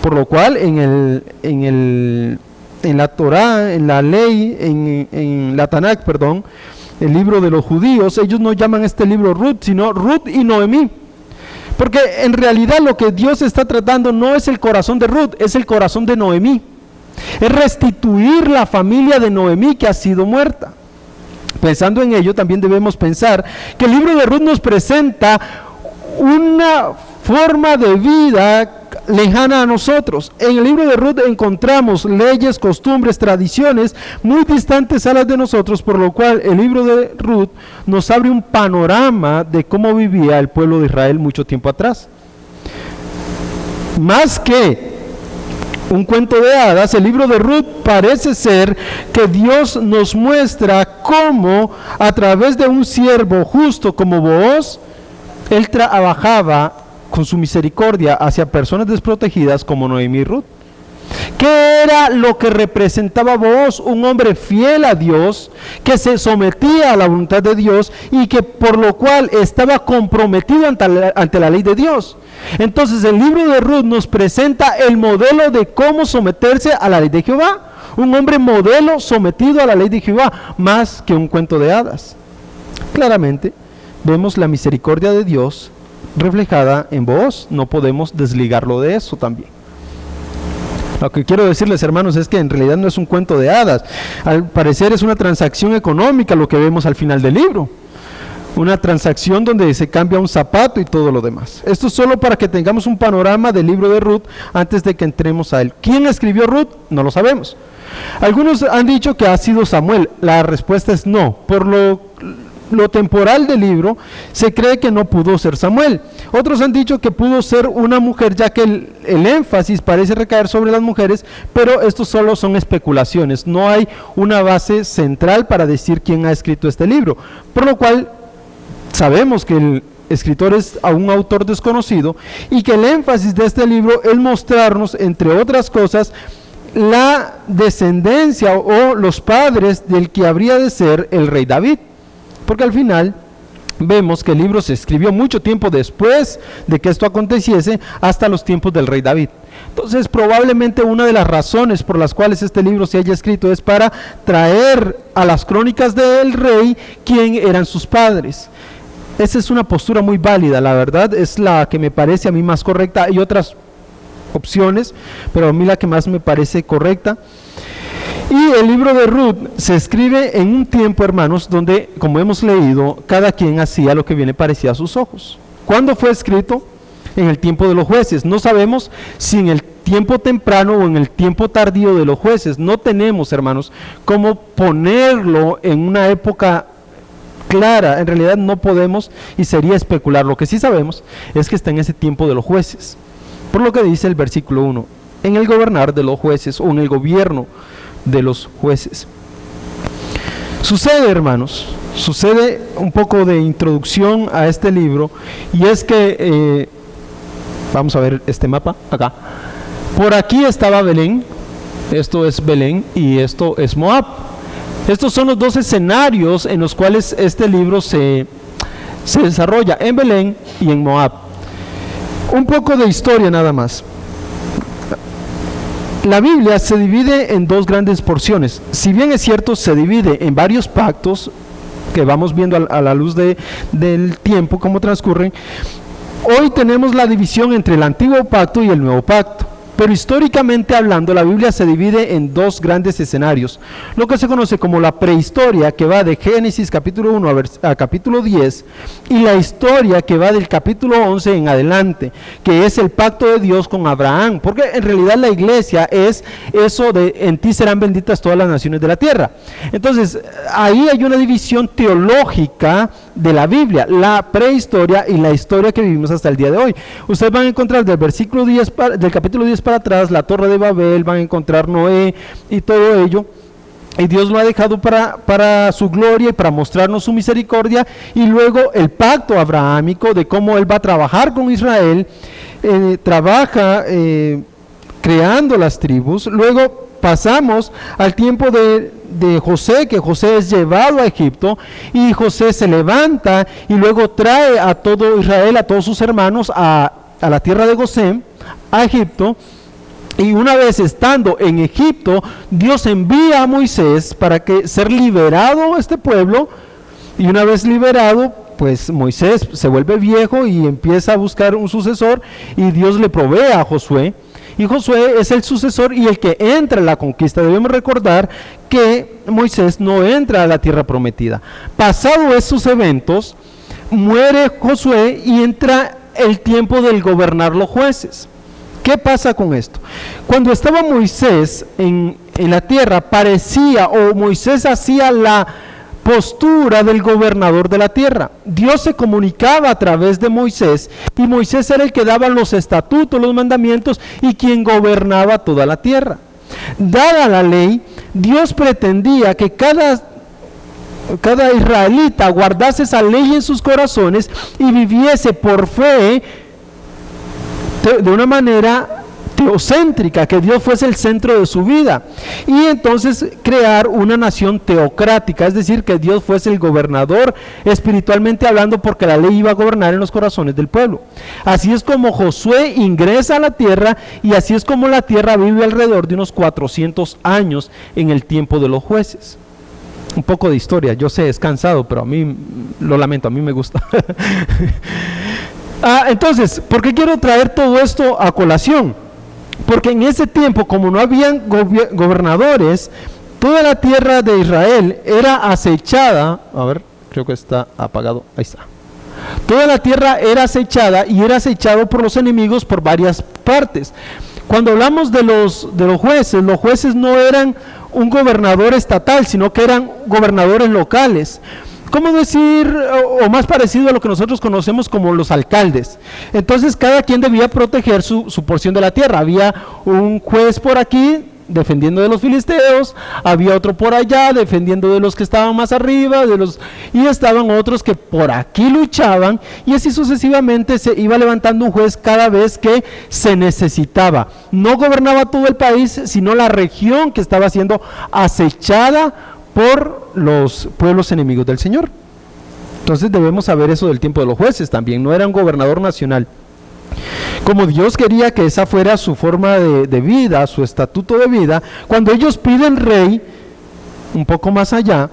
A: Por lo cual en la Torá, en la ley, en la Tanakh, perdón, el libro de los judíos, ellos no llaman este libro Ruth, sino Ruth y Noemí. Porque en realidad lo que Dios está tratando no es el corazón de Ruth, es el corazón de Noemí. Es restituir la familia de Noemí que ha sido muerta. Pensando en ello, también debemos pensar que el libro de Ruth nos presenta una forma de vida lejana a nosotros. En el libro de Ruth encontramos leyes, costumbres, tradiciones muy distantes a las de nosotros, por lo cual el libro de Ruth nos abre un panorama de cómo vivía el pueblo de Israel mucho tiempo atrás. Más que un cuento de hadas, el libro de Ruth parece ser que Dios nos muestra cómo a través de un siervo justo como Booz, él trabajaba con su misericordia hacia personas desprotegidas como Noemí y Ruth. ¿Qué era lo que representaba Booz? Un hombre fiel a Dios, que se sometía a la voluntad de Dios y que por lo cual estaba comprometido ante la ley de Dios. Entonces el libro de Ruth nos presenta el modelo de cómo someterse a la ley de Jehová. Un hombre modelo sometido a la ley de Jehová, más que un cuento de hadas. Claramente vemos la misericordia de Dios reflejada en Booz, no podemos desligarlo de eso también. Lo que quiero decirles, hermanos, es que en realidad no es un cuento de hadas. Al parecer es una transacción económica lo que vemos al final del libro. Una transacción donde se cambia un zapato y todo lo demás. Esto es solo para que tengamos un panorama del libro de Ruth antes de que entremos a él. ¿Quién escribió Ruth? No lo sabemos. Algunos han dicho que ha sido Samuel. La respuesta es no. Por lo temporal del libro, se cree que no pudo ser Samuel. Otros han dicho que pudo ser una mujer, ya que el énfasis parece recaer sobre las mujeres, pero esto solo son especulaciones. No hay una base central para decir quién ha escrito este libro, por lo cual sabemos que el escritor es un autor desconocido y que el énfasis de este libro es mostrarnos, entre otras cosas, la descendencia o los padres del que habría de ser el rey David. Porque al final vemos que el libro se escribió mucho tiempo después de que esto aconteciese, hasta los tiempos del rey David. Entonces probablemente una de las razones por las cuales este libro se haya escrito es para traer a las crónicas del rey quién eran sus padres. Esa es una postura muy válida, la verdad es la que me parece a mí más correcta. Hay otras opciones, pero a mí la que más me parece correcta. Y el libro de Ruth se escribe en un tiempo, hermanos, donde, como hemos leído, cada quien hacía lo que bien le parecía a sus ojos. ¿Cuándo fue escrito? En el tiempo de los jueces. No sabemos si en el tiempo temprano o en el tiempo tardío de los jueces. No tenemos, hermanos, cómo ponerlo en una época clara. En realidad no podemos y sería especular. Lo que sí sabemos es que está en ese tiempo de los jueces. Por lo que dice el versículo 1, en el gobernar de los jueces o en el gobierno de los jueces. Sucede, hermanos, sucede un poco de introducción a este libro, y es que vamos a ver este mapa acá. Por aquí estaba Belén, esto es Belén y esto es Moab. Estos son los dos escenarios en los cuales este libro se desarrolla, en Belén y en Moab. Un poco de historia nada más. La Biblia se divide en dos grandes porciones. Si bien es cierto, se divide en varios pactos que vamos viendo a la luz del tiempo, cómo transcurren. Hoy tenemos la división entre el antiguo pacto y el nuevo pacto. Pero históricamente hablando, la Biblia se divide en dos grandes escenarios. Lo que se conoce como la prehistoria, que va de Génesis capítulo 1 a capítulo 10, y la historia que va del capítulo 11 en adelante, que es el pacto de Dios con Abraham, porque en realidad la iglesia es eso de en ti serán benditas todas las naciones de la tierra. Entonces, ahí hay una división teológica de la Biblia, la prehistoria y la historia que vivimos hasta el día de hoy. Ustedes van a encontrar del versículo 10, del capítulo 10 para atrás, la Torre de Babel, van a encontrar Noé y todo ello. Y Dios lo ha dejado para su gloria y para mostrarnos su misericordia. Y luego el pacto abrahámico de cómo Él va a trabajar con Israel, trabaja creando las tribus. Luego pasamos al tiempo de José, que José es llevado a Egipto y José se levanta y luego trae a todo Israel, a todos sus hermanos a la tierra de Gosén, a Egipto. Y una vez estando en Egipto, Dios envía a Moisés para que ser liberado este pueblo, y una vez liberado, pues Moisés se vuelve viejo y empieza a buscar un sucesor, y Dios le provee a Josué, y Josué es el sucesor y el que entra a la conquista. Debemos recordar que Moisés no entra a la tierra prometida. Pasado esos eventos, muere Josué y entra el tiempo del gobernar los jueces. ¿Qué pasa con esto? Cuando estaba Moisés en la tierra, parecía, o Moisés hacía la postura del gobernador de la tierra. Dios se comunicaba a través de Moisés, y Moisés era el que daba los estatutos, los mandamientos, y quien gobernaba toda la tierra. Dada la ley, Dios pretendía que cada israelita guardase esa ley en sus corazones y viviese por fe de una manera teocéntrica, que Dios fuese el centro de su vida, y entonces crear una nación teocrática, es decir, que Dios fuese el gobernador espiritualmente hablando, porque la ley iba a gobernar en los corazones del pueblo. Así es como Josué ingresa a la tierra, y así es como la tierra vive alrededor de unos 400 años en el tiempo de los jueces. Un poco de historia, yo sé, es cansado, pero a mí, lo lamento, a mí me gusta. Entonces, ¿por qué quiero traer todo esto a colación? Porque en ese tiempo, como no habían gobernadores, toda la tierra de Israel era acechada. A ver, creo que está apagado, ahí está. Toda la tierra era acechada, y era acechado por los enemigos por varias partes. Cuando hablamos de los jueces no eran un gobernador estatal, sino que eran gobernadores locales. ¿Cómo decir? O más parecido a lo que nosotros conocemos como los alcaldes. Entonces cada quien debía proteger su porción de la tierra. Había un juez por aquí defendiendo de los filisteos, había otro por allá defendiendo de los que estaban más arriba, y estaban otros que por aquí luchaban, y así sucesivamente se iba levantando un juez cada vez que se necesitaba. No gobernaba todo el país, sino la región que estaba siendo acechada por los pueblos enemigos del Señor. Entonces debemos saber eso del tiempo de los jueces también. No era un gobernador nacional. Como Dios quería que esa fuera su forma de vida, su estatuto de vida, cuando ellos piden rey, un poco más allá,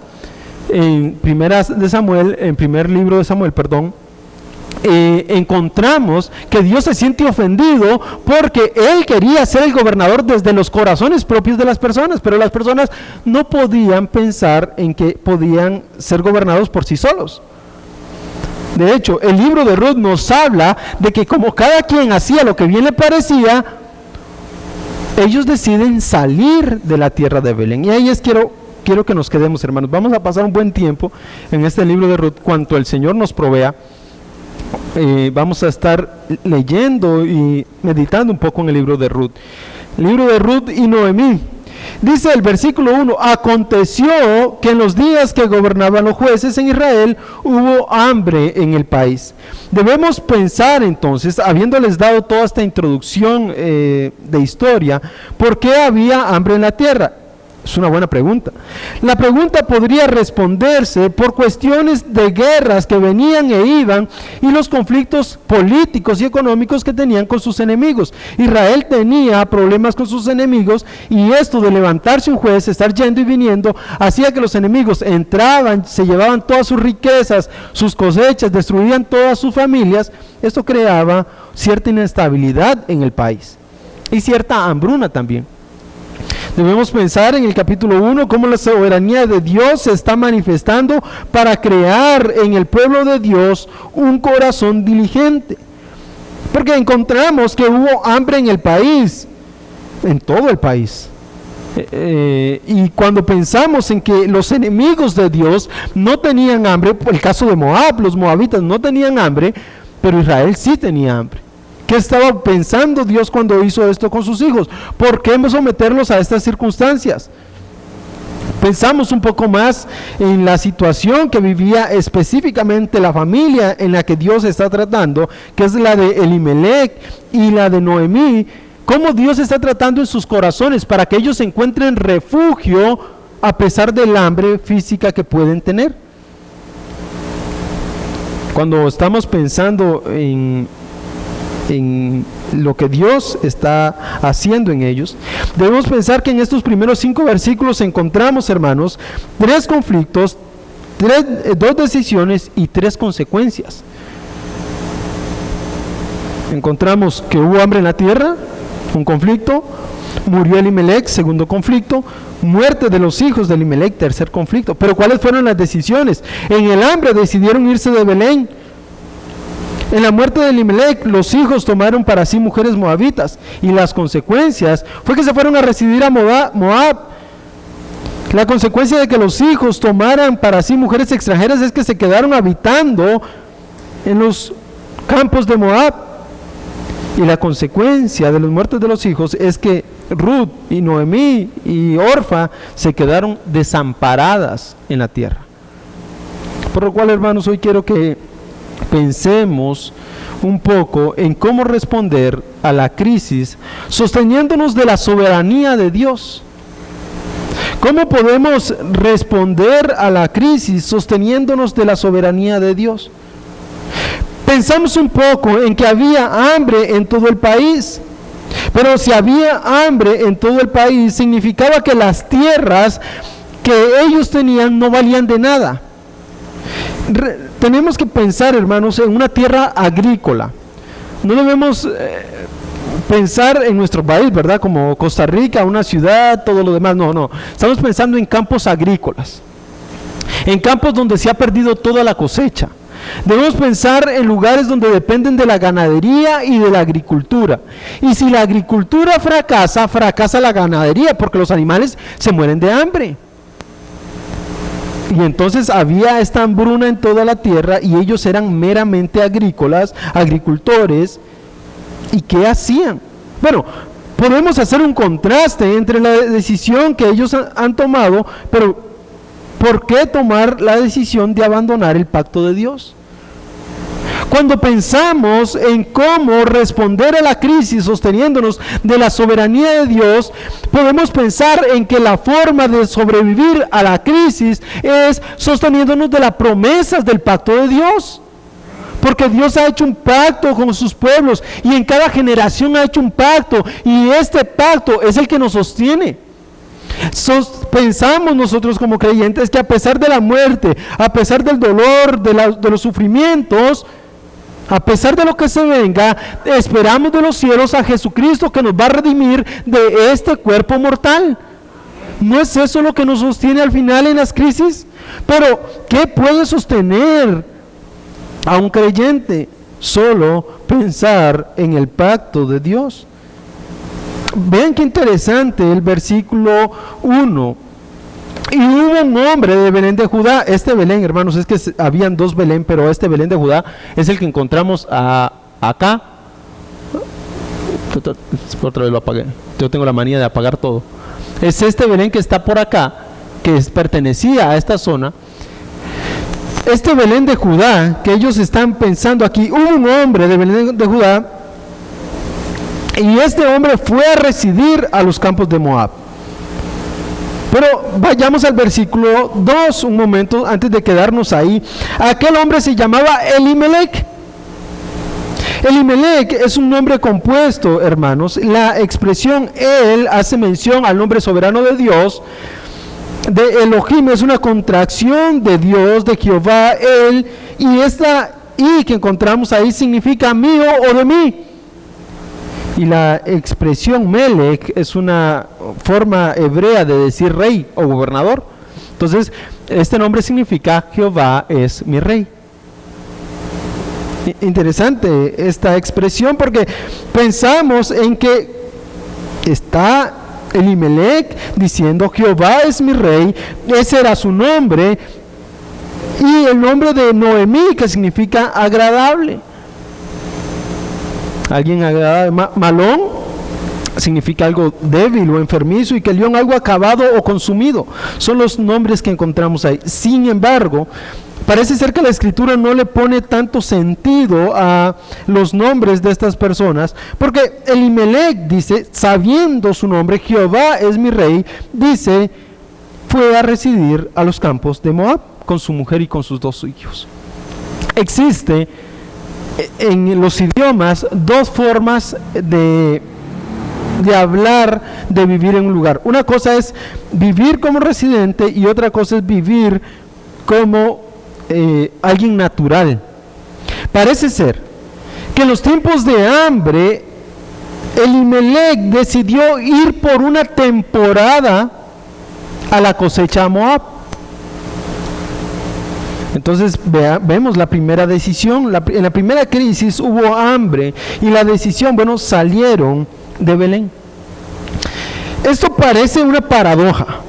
A: en primer libro de Samuel, encontramos que Dios se siente ofendido porque Él quería ser el gobernador desde los corazones propios de las personas, pero las personas no podían pensar en que podían ser gobernados por sí solos. De hecho, el libro de Ruth nos habla de que como cada quien hacía lo que bien le parecía, ellos deciden salir de la tierra de Belén. Y ahí quiero que nos quedemos, hermanos. Vamos a pasar un buen tiempo en este libro de Ruth, cuanto el Señor nos provea. Vamos a estar leyendo y meditando un poco en el libro de Ruth. El libro de Ruth y Noemí. Dice el versículo 1: aconteció que en los días que gobernaban los jueces en Israel hubo hambre en el país. Debemos pensar entonces, habiéndoles dado toda esta introducción de historia, ¿por qué había hambre en la tierra? Es una buena pregunta. La pregunta podría responderse por cuestiones de guerras que venían e iban y los conflictos políticos y económicos que tenían con sus enemigos. Israel tenía problemas con sus enemigos, y esto de levantarse un juez, estar yendo y viniendo, hacía que los enemigos entraban, se llevaban todas sus riquezas, sus cosechas, destruían todas sus familias. Esto creaba cierta inestabilidad en el país. y cierta hambruna también. Debemos pensar en el capítulo 1 cómo la soberanía de Dios se está manifestando para crear en el pueblo de Dios un corazón diligente. Porque encontramos que hubo hambre en el país, en todo el país. Y cuando pensamos en que los enemigos de Dios no tenían hambre, por el caso de Moab, los moabitas no tenían hambre, pero Israel sí tenía hambre. ¿Qué estaba pensando Dios cuando hizo esto con sus hijos? ¿Por qué someterlos a estas circunstancias? Pensamos un poco más en la situación que vivía específicamente la familia en la que Dios está tratando, que es la de Elimelech y la de Noemí, cómo Dios está tratando en sus corazones para que ellos encuentren refugio a pesar del hambre física que pueden tener. Cuando estamos pensando en lo que Dios está haciendo en ellos, debemos pensar que en estos primeros 5 versículos encontramos, hermanos, 3 conflictos, 2 decisiones y 3 consecuencias. Encontramos que hubo hambre en la tierra, un conflicto; murió Elimelech, segundo conflicto; muerte de los hijos de Elimelech, tercer conflicto. Pero ¿cuáles fueron las decisiones? En el hambre decidieron irse de Belén. En la muerte de Elimelech, los hijos tomaron para sí mujeres moabitas, y las consecuencias fue que se fueron a residir a Moab. La consecuencia de que los hijos tomaran para sí mujeres extranjeras es que se quedaron habitando en los campos de Moab. Y la consecuencia de las muertes de los hijos es que Ruth y Noemí y Orfa se quedaron desamparadas en la tierra. Por lo cual, hermanos, hoy quiero que pensemos un poco en cómo responder a la crisis sosteniéndonos de la soberanía de Dios. ¿Cómo podemos responder a la crisis sosteniéndonos de la soberanía de Dios? Pensamos un poco en que había hambre en todo el país, pero si había hambre en todo el país significaba que las tierras que ellos tenían no valían de nada. Tenemos que pensar, hermanos, en una tierra agrícola. No debemos pensar en nuestro país, ¿verdad? Como Costa Rica, una ciudad, todo lo demás. No. Estamos pensando en campos agrícolas, en campos donde se ha perdido toda la cosecha. Debemos pensar en lugares donde dependen de la ganadería y de la agricultura. Y si la agricultura fracasa, fracasa la ganadería, porque los animales se mueren de hambre. Y entonces había esta hambruna en toda la tierra y ellos eran meramente agrícolas, agricultores. ¿Y qué hacían? Bueno, podemos hacer un contraste entre la decisión que ellos han tomado, pero ¿por qué tomar la decisión de abandonar el pacto de Dios? Cuando pensamos en cómo responder a la crisis sosteniéndonos de la soberanía de Dios, podemos pensar en que la forma de sobrevivir a la crisis es sosteniéndonos de las promesas del pacto de Dios. Porque Dios ha hecho un pacto con sus pueblos y en cada generación ha hecho un pacto, y este pacto es el que nos sostiene. Pensamos nosotros como creyentes que a pesar de la muerte, a pesar del dolor, de los sufrimientos, a pesar de lo que se venga, esperamos de los cielos a Jesucristo, que nos va a redimir de este cuerpo mortal. ¿No es eso lo que nos sostiene al final en las crisis? Pero ¿qué puede sostener a un creyente? Solo pensar en el pacto de Dios. Vean qué interesante el versículo 1. Y hubo un hombre de Belén de Judá. Este Belén, hermanos, es que habían 2 Belén, pero este Belén de Judá es el que encontramos acá. Otra vez lo apagué. Yo tengo la manía de apagar todo. Es este Belén que está por acá, que pertenecía a esta zona. Este Belén de Judá, que ellos están pensando aquí, hubo un hombre de Belén de Judá, y este hombre fue a residir a los campos de Moab. Pero vayamos al versículo 2 un momento antes de quedarnos ahí. Aquel hombre se llamaba Elimelech. Elimelech es un nombre compuesto, hermanos. La expresión él hace mención al nombre soberano de Dios. De Elohim es una contracción de Dios, de Jehová, él. Y esta I que encontramos ahí significa mío o de mí. Y la expresión Melech es una forma hebrea de decir rey o gobernador. Entonces, este nombre significa Jehová es mi rey. Interesante esta expresión porque pensamos en que está Elimelech diciendo Jehová es mi rey, ese era su nombre, y el nombre de Noemí, que significa agradable. Alguien agradable. Malón significa algo débil o enfermizo, y Kelión algo acabado o consumido. Son los nombres que encontramos ahí. Sin embargo, parece ser que la escritura no le pone tanto sentido a los nombres de estas personas, porque Elimelech dice, sabiendo su nombre, Jehová es mi rey, dice, fue a residir a los campos de Moab con su mujer y con sus 2 hijos. Existe en los idiomas 2 formas de hablar de vivir en un lugar. Una cosa es vivir como residente y otra cosa es vivir como alguien natural. Parece ser que en los tiempos de hambre Elimelech decidió ir por una temporada a la cosecha a Moab. Entonces vemos la primera decisión. En la primera crisis hubo hambre y la decisión, salieron de Belén. Esto parece una paradoja,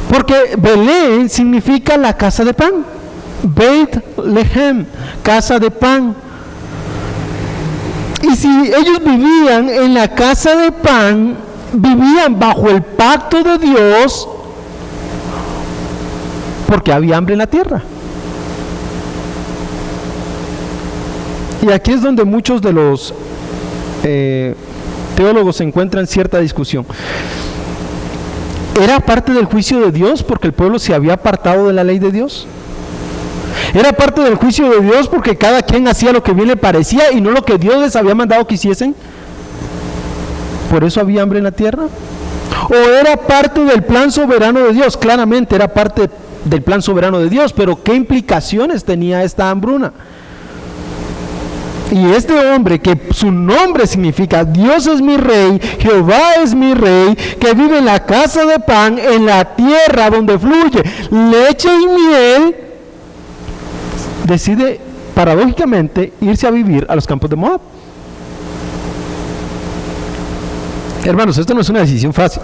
A: porque Belén significa la casa de pan. Beit Lehem, casa de pan. Y si ellos vivían en la casa de pan, vivían bajo el pacto de Dios, porque había hambre en la tierra. Y aquí es donde muchos de los teólogos encuentran cierta discusión. ¿Era parte del juicio de Dios porque el pueblo se había apartado de la ley de Dios? ¿Era parte del juicio de Dios porque cada quien hacía lo que bien le parecía y no lo que Dios les había mandado que hiciesen? ¿Por eso había hambre en la tierra? ¿O era parte del plan soberano de Dios? Claramente era parte del plan soberano de Dios, pero ¿qué implicaciones tenía esta hambruna? Y este hombre, que su nombre significa Dios es mi rey, Jehová es mi rey, que vive en la casa de pan, en la tierra donde fluye leche y miel, decide paradójicamente irse a vivir a los campos de Moab. Hermanos, esto no es una decisión fácil.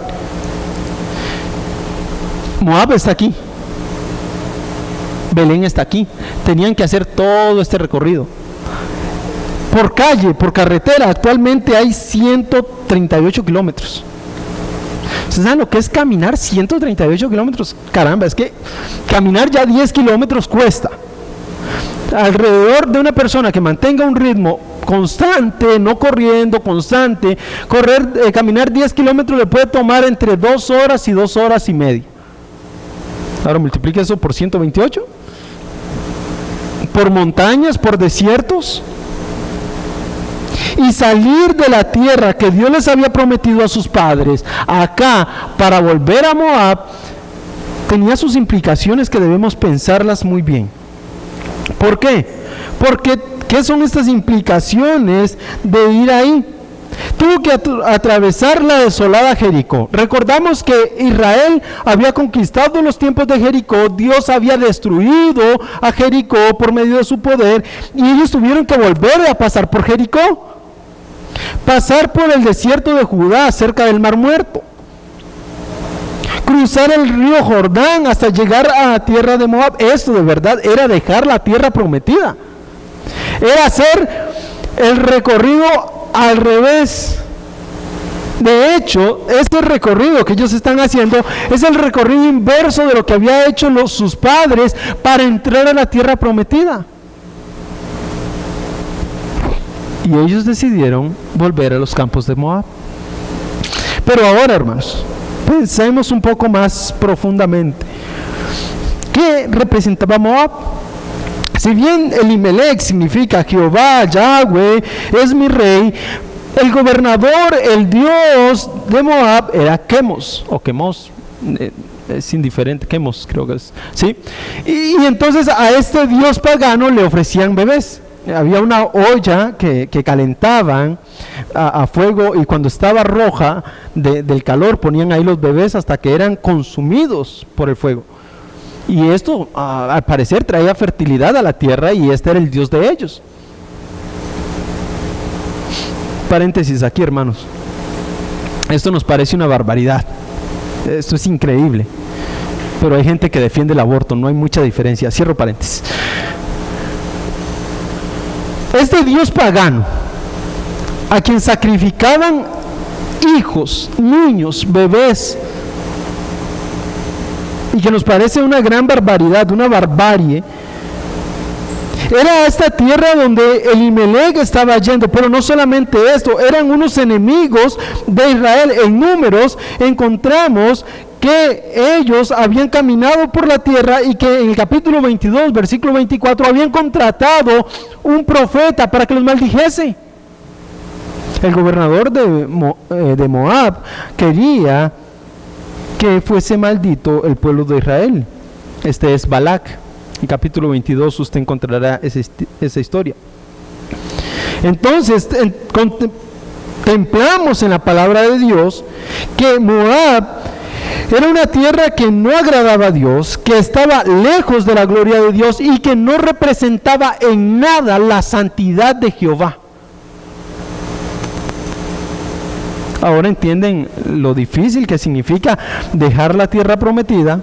A: Moab está aquí, Belén está aquí. Tenían que hacer todo este recorrido por calle, por carretera. Actualmente hay 138 kilómetros. ¿Ustedes saben lo que es caminar 138 kilómetros? Caramba, es que caminar ya 10 kilómetros cuesta. Alrededor de una persona que mantenga un ritmo constante, no corriendo, constante, caminar 10 kilómetros le puede tomar entre 2 horas y 2 horas y media. Ahora multiplica eso por 128. Por montañas, por desiertos. Y salir de la tierra que Dios les había prometido a sus padres acá para volver a Moab tenía sus implicaciones que debemos pensarlas muy bien. ¿Por qué? Porque ¿qué son estas implicaciones de ir ahí? Tuvo que atravesar la desolada Jericó. Recordamos que Israel había conquistado en los tiempos de Jericó. Dios había destruido a Jericó por medio de su poder y ellos tuvieron que volver a pasar por Jericó. Pasar por el desierto de Judá cerca del Mar Muerto. Cruzar el río Jordán hasta llegar a la tierra de Moab. Esto de verdad era dejar la tierra prometida. Era hacer el recorrido al revés. De hecho, este recorrido que ellos están haciendo es el recorrido inverso de lo que había hecho sus padres para entrar a la tierra prometida. Y ellos decidieron volver a los campos de Moab. Pero ahora, hermanos, pensemos un poco más profundamente. ¿Qué representaba Moab? Si bien Elimelech significa Jehová, Yahweh, es mi rey, el gobernador, el dios de Moab era Quemos, o Quemos, es indiferente, Quemos creo que es, ¿sí? Y entonces a este dios pagano le ofrecían bebés. había una olla que calentaban a fuego, y cuando estaba roja del calor ponían ahí los bebés hasta que eran consumidos por el fuego. Y esto al parecer traía fertilidad a la tierra, y este era el Dios de ellos. Paréntesis aquí, hermanos. Esto nos parece una barbaridad. Esto es increíble. Pero hay gente que defiende el aborto, no hay mucha diferencia. Cierro paréntesis. Este Dios pagano, a quien sacrificaban hijos, niños, bebés, y que nos parece una gran barbaridad, una barbarie, era esta tierra donde Elimelech estaba yendo. Pero no solamente esto, eran unos enemigos de Israel. En Números encontramos que ellos habían caminado por la tierra, y que en el capítulo 22, versículo 24, habían contratado un profeta para que los maldijese. El gobernador de Moab quería que fuese maldito el pueblo de Israel. Este es Balac. En capítulo 22 usted encontrará esa historia. Entonces contemplamos en la palabra de Dios que Moab era una tierra que no agradaba a Dios, que estaba lejos de la gloria de Dios, y que no representaba en nada la santidad de Jehová. Ahora entienden lo difícil que significa dejar la tierra prometida,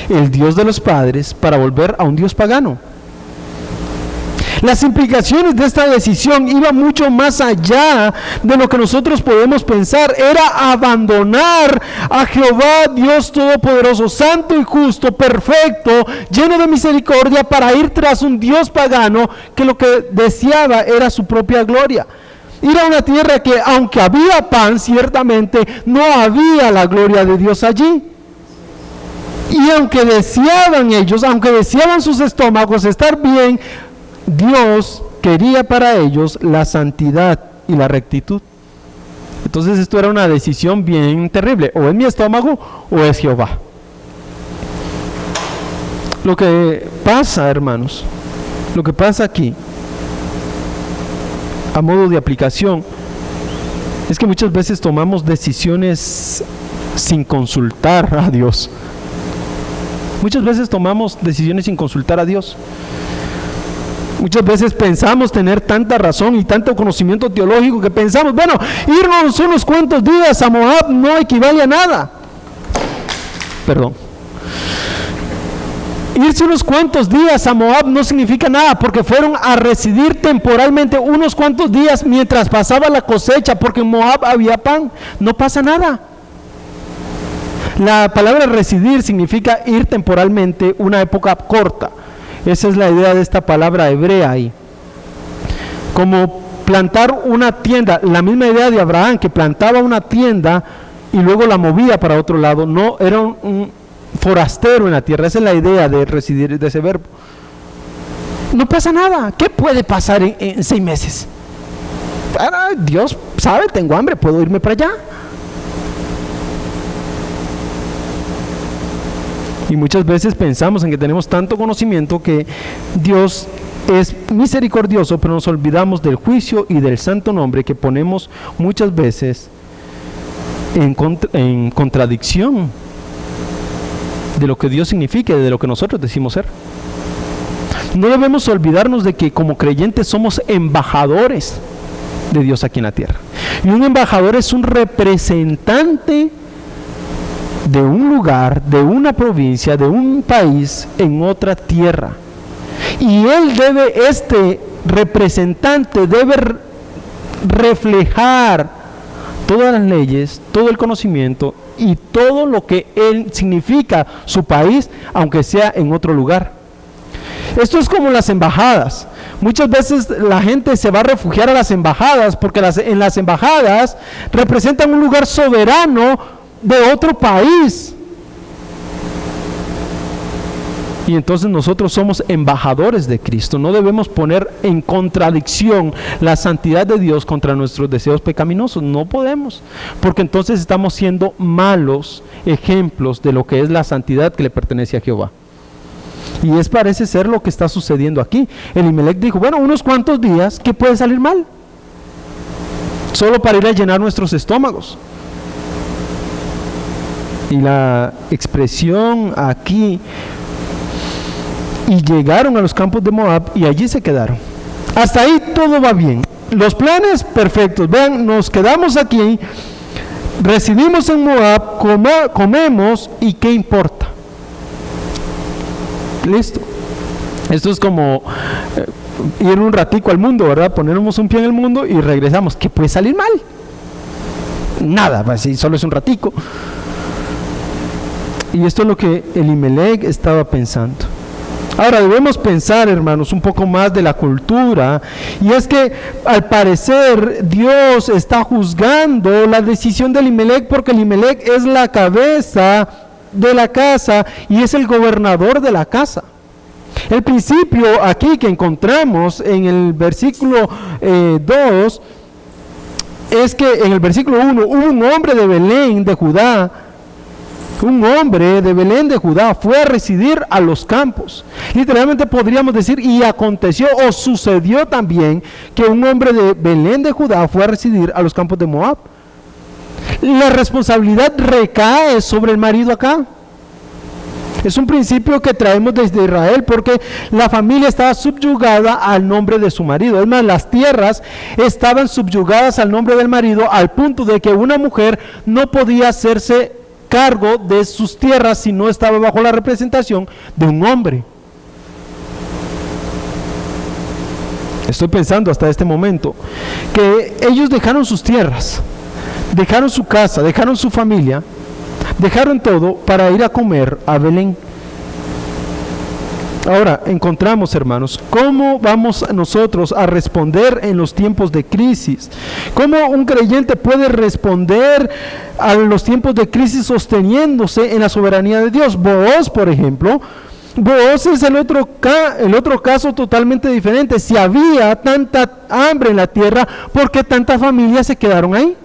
A: el Dios de los padres, para volver a un Dios pagano. Las implicaciones de esta decisión iban mucho más allá de lo que nosotros podemos pensar. Era abandonar a Jehová, Dios Todopoderoso, santo y justo, perfecto, lleno de misericordia, para ir tras un Dios pagano que lo que deseaba era su propia gloria. Ir a una tierra que, aunque había pan, ciertamente no había la gloria de Dios allí. Y aunque deseaban ellos, aunque deseaban sus estómagos estar bien, Dios quería para ellos la santidad y la rectitud. Entonces esto era una decisión bien terrible: o es mi estómago o es Jehová. Lo que pasa, hermanos, lo que pasa aquí, a modo de aplicación, es que muchas veces tomamos decisiones sin consultar a Dios. Muchas veces tomamos decisiones sin consultar a Dios. Muchas veces pensamos tener tanta razón y tanto conocimiento teológico que pensamos, bueno, irnos unos cuantos días a Moab no equivale a nada. Perdón. Irse unos cuantos días a Moab no significa nada, porque fueron a residir temporalmente unos cuantos días mientras pasaba la cosecha, porque en Moab había pan. No pasa nada. La palabra residir significa ir temporalmente, una época corta. Esa es la idea de esta palabra hebrea ahí. Como plantar una tienda, la misma idea de Abraham, que plantaba una tienda y luego la movía para otro lado. No era un forastero en la tierra. Esa es la idea de residir, de ese verbo. No pasa nada. ¿Qué puede pasar en 6 meses? Dios sabe, tengo hambre, puedo irme para allá. Y muchas veces pensamos en que tenemos tanto conocimiento que Dios es misericordioso, pero nos olvidamos del juicio y del santo nombre que ponemos muchas veces en contradicción de lo que Dios significa y de lo que nosotros decimos ser. No debemos olvidarnos de que como creyentes somos embajadores de Dios aquí en la tierra. Y un embajador es un representante de un lugar, de una provincia, de un país en otra tierra. Y este representante debe reflejar todas las leyes, todo el conocimiento y todo lo que él significa su país, aunque sea en otro lugar. Esto es como las embajadas. Muchas veces la gente se va a refugiar a las embajadas porque en las embajadas representan un lugar soberano de otro país. Y entonces nosotros somos embajadores de Cristo. No debemos poner en contradicción la santidad de Dios contra nuestros deseos pecaminosos. No podemos, porque entonces estamos siendo malos ejemplos de lo que es la santidad que le pertenece a Jehová. Y parece ser lo que está sucediendo aquí. Elimelec dijo, bueno, unos cuantos días, ¿qué puede salir mal? Solo para ir a llenar nuestros estómagos. Y la expresión aquí, y llegaron a los campos de Moab y allí se quedaron. Hasta ahí todo va bien. Los planes perfectos. Vean, nos quedamos aquí, residimos en Moab, comemos y ¿qué importa? Listo. Esto es como ir un ratico al mundo, ¿verdad? Ponernos un pie en el mundo y regresamos. ¿Qué puede salir mal? Nada, pues sí, solo es un ratico. Y esto es lo que Elimelec estaba pensando. Ahora debemos pensar, hermanos, un poco más de la cultura, y es que al parecer Dios está juzgando la decisión de Elimelec, porque Elimelec es la cabeza de la casa y es el gobernador de la casa. El principio aquí que encontramos en el versículo 2 es que en el versículo 1 hubo un hombre de Belén de Judá. Un hombre de Belén de Judá fue a residir a los campos. Literalmente podríamos decir, y aconteció o sucedió también que un hombre de Belén de Judá fue a residir a los campos de Moab. La responsabilidad recae sobre el marido acá. Es un principio que traemos desde Israel, porque la familia estaba subyugada al nombre de su marido. Es más, las tierras estaban subyugadas al nombre del marido, al punto de que una mujer no podía hacerse cargo de sus tierras si no estaba bajo la representación de un hombre. Estoy pensando hasta este momento que ellos dejaron sus tierras, dejaron su casa, dejaron su familia, dejaron todo para ir a comer a Belén. Ahora encontramos, hermanos, cómo vamos nosotros a responder en los tiempos de crisis. Cómo un creyente puede responder a los tiempos de crisis sosteniéndose en la soberanía de Dios. Booz, por ejemplo, Booz es el otro caso totalmente diferente. Si había tanta hambre en la tierra, ¿por qué tantas familias se quedaron ahí?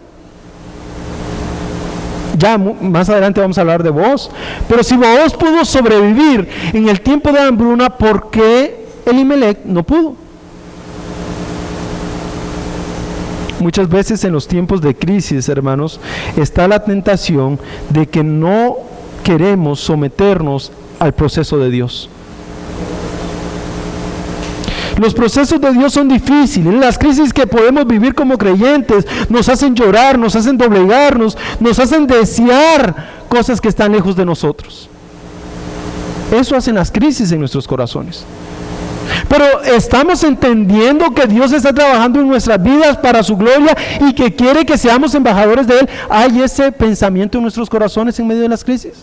A: Ya más adelante vamos a hablar de Booz. Pero si Booz pudo sobrevivir en el tiempo de hambruna, ¿por qué Elimelec no pudo? Muchas veces en los tiempos de crisis, hermanos, está la tentación de que no queremos someternos al proceso de Dios. Los procesos de Dios son difíciles. Las crisis que podemos vivir como creyentes nos hacen llorar, nos hacen doblegarnos, nos hacen desear cosas que están lejos de nosotros. Eso hacen las crisis en nuestros corazones. Pero estamos entendiendo que Dios está trabajando en nuestras vidas para su gloria y que quiere que seamos embajadores de Él. ¿Hay ese pensamiento en nuestros corazones en medio de las crisis?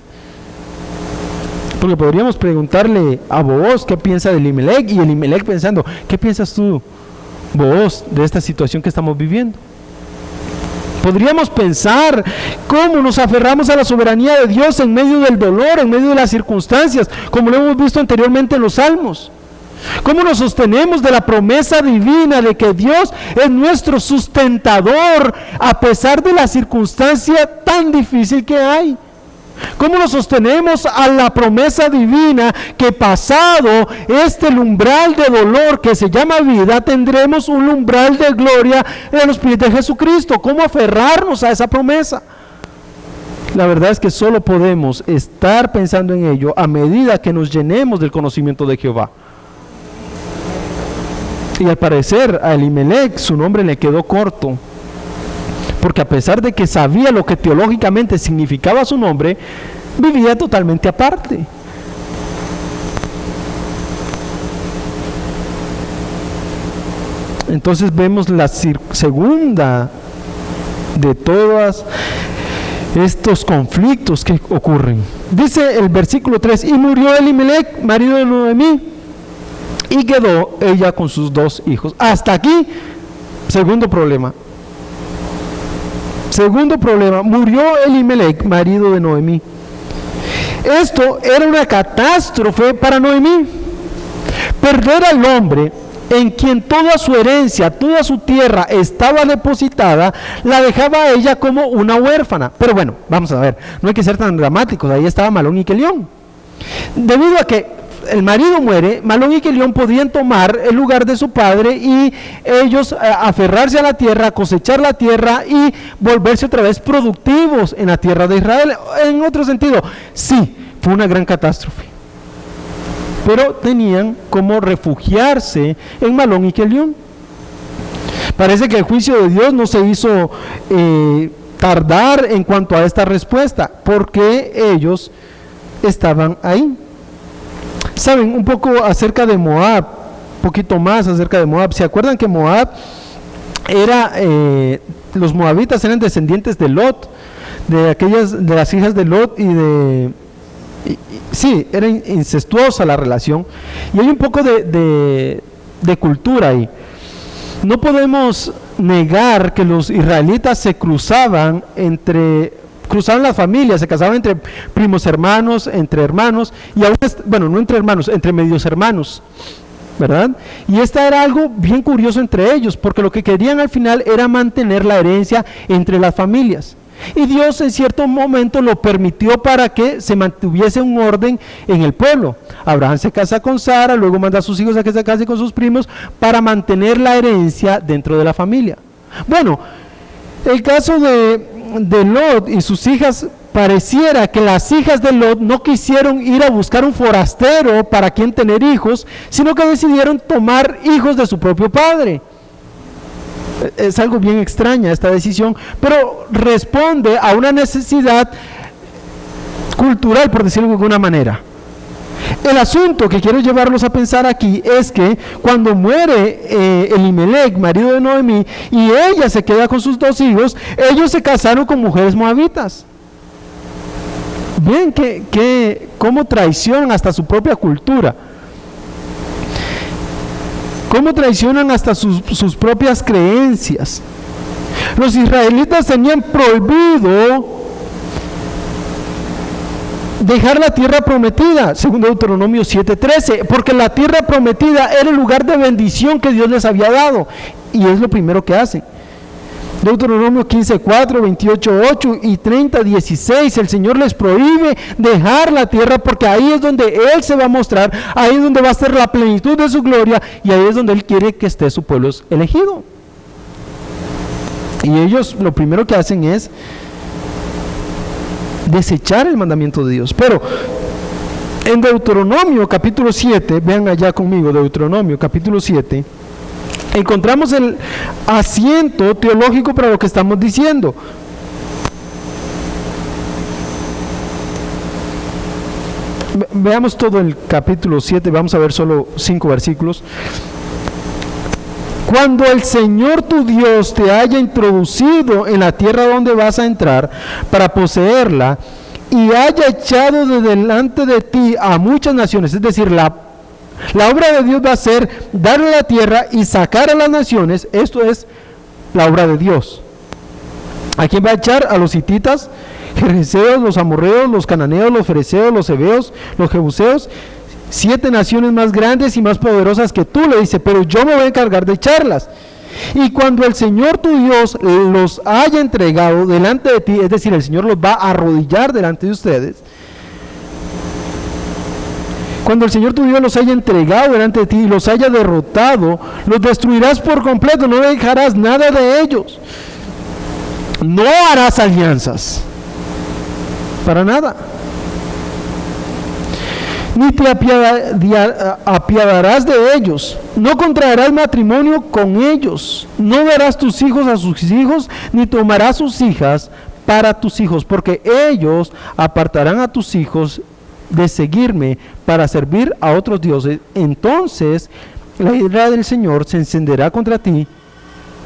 A: Porque podríamos preguntarle a Booz qué piensa de Elimelec, y Elimelec pensando, ¿qué piensas tú, Booz, de esta situación que estamos viviendo? Podríamos pensar cómo nos aferramos a la soberanía de Dios en medio del dolor, en medio de las circunstancias, como lo hemos visto anteriormente en los Salmos. Cómo nos sostenemos de la promesa divina de que Dios es nuestro sustentador a pesar de la circunstancia tan difícil que hay. ¿Cómo nos sostenemos a la promesa divina que pasado este umbral de dolor que se llama vida, tendremos un umbral de gloria en los pies de Jesucristo? ¿Cómo aferrarnos a esa promesa? La verdad es que solo podemos estar pensando en ello a medida que nos llenemos del conocimiento de Jehová. Y al parecer a Elimelec su nombre le quedó corto, porque a pesar de que sabía lo que teológicamente significaba su nombre, vivía totalmente aparte. Entonces vemos la segunda de todos estos conflictos que ocurren. Dice el versículo 3, y murió Elimelec, marido de Noemí, y quedó ella con sus 2 hijos. Hasta aquí, segundo problema. Segundo problema, murió Elimelec, marido de Noemí. Esto era una catástrofe para Noemí. Perder al hombre en quien toda su herencia, toda su tierra estaba depositada, la dejaba a ella como una huérfana. Pero bueno, vamos a ver, no hay que ser tan dramáticos, ahí estaba Malón y Kelión. Debido a que el marido muere, Malón y Kelión podían tomar el lugar de su padre y ellos aferrarse a la tierra, cosechar la tierra y volverse otra vez productivos en la tierra de Israel. En otro sentido, sí, fue una gran catástrofe, pero tenían como refugiarse en Malón y Kelión. Parece que el juicio de Dios no se hizo tardar en cuanto a esta respuesta, porque ellos estaban ahí. Saben un poco acerca de Moab, un poquito más acerca de Moab. ¿Se acuerdan que Moab era, los moabitas eran descendientes de Lot, de las hijas de Lot sí, era incestuosa la relación, y hay un poco de cultura ahí. No podemos negar que los israelitas se cruzaban las familias, se casaban entre primos hermanos, entre hermanos, y aún, bueno, no entre hermanos, entre medios hermanos, ¿verdad? Y era algo bien curioso entre ellos, porque lo que querían al final era mantener la herencia entre las familias. Y Dios en cierto momento lo permitió para que se mantuviese un orden en el pueblo. Abraham se casa con Sara, luego manda a sus hijos a que se casen con sus primos para mantener la herencia dentro de la familia. Bueno, el caso de Lot y sus hijas, pareciera que las hijas de Lot no quisieron ir a buscar un forastero para quien tener hijos, sino que decidieron tomar hijos de su propio padre. Es algo bien extraña esta decisión, pero responde a una necesidad cultural, por decirlo de alguna manera. El asunto que quiero llevarlos a pensar aquí es que cuando muere Elimelec, marido de Noemí, y ella se queda con sus 2 hijos, ellos se casaron con mujeres moabitas. Bien, cómo traicionan hasta su propia cultura. Cómo traicionan hasta sus propias creencias. Los israelitas tenían prohibido dejar la tierra prometida, según Deuteronomio 7:13, porque la tierra prometida era el lugar de bendición que Dios les había dado, y es lo primero que hacen. Deuteronomio 15:4, 28:8 y 30:16, el Señor les prohíbe dejar la tierra, porque ahí es donde Él se va a mostrar, ahí es donde va a estar la plenitud de su gloria, y ahí es donde Él quiere que esté su pueblo elegido. Y ellos lo primero que hacen es desechar el mandamiento de Dios. Pero en Deuteronomio capítulo 7, vean allá conmigo, Deuteronomio capítulo 7, encontramos el asiento teológico para lo que estamos diciendo. Veamos todo el capítulo 7, vamos a ver solo 5 versículos. Cuando el Señor tu Dios te haya introducido en la tierra donde vas a entrar para poseerla, y haya echado de delante de ti a muchas naciones, es decir, la obra de Dios va a ser darle la tierra y sacar a las naciones. Esto es la obra de Dios. ¿A quién va a echar? A los hititas, gergeseos, los amorreos, los cananeos, los fereceos, los heveos, los jebuseos, 7 naciones más grandes y más poderosas que tú, le dice, pero yo me voy a encargar de echarlas. Y cuando el Señor tu Dios los haya entregado delante de ti, es decir, el Señor los va a arrodillar delante de ustedes. Cuando el Señor tu Dios los haya entregado delante de ti y los haya derrotado, los destruirás por completo, no dejarás nada de ellos. No harás alianzas, para nada. Ni te apiadarás de ellos, no contraerás matrimonio con ellos, no darás tus hijos a sus hijos, ni tomarás sus hijas para tus hijos, porque ellos apartarán a tus hijos de seguirme para servir a otros dioses. Entonces la ira del Señor se encenderá contra ti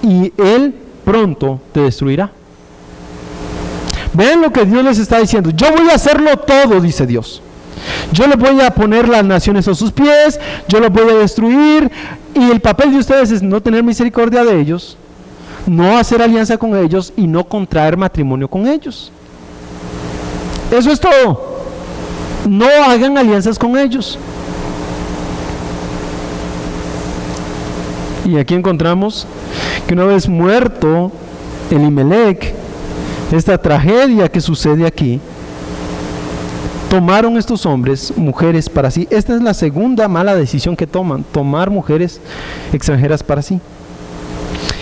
A: y Él pronto te destruirá. Vean lo que Dios les está diciendo. Yo voy a hacerlo todo, dice Dios. Yo les voy a poner las naciones a sus pies, yo los voy a destruir, y el papel de ustedes es no tener misericordia de ellos, no hacer alianza con ellos y no contraer matrimonio con ellos. Eso es todo. No hagan alianzas con ellos. Y aquí encontramos que una vez muerto Elimelec, esta tragedia que sucede aquí, tomaron estos hombres mujeres para sí. Esta es la segunda mala decisión que toman, tomar mujeres extranjeras para sí.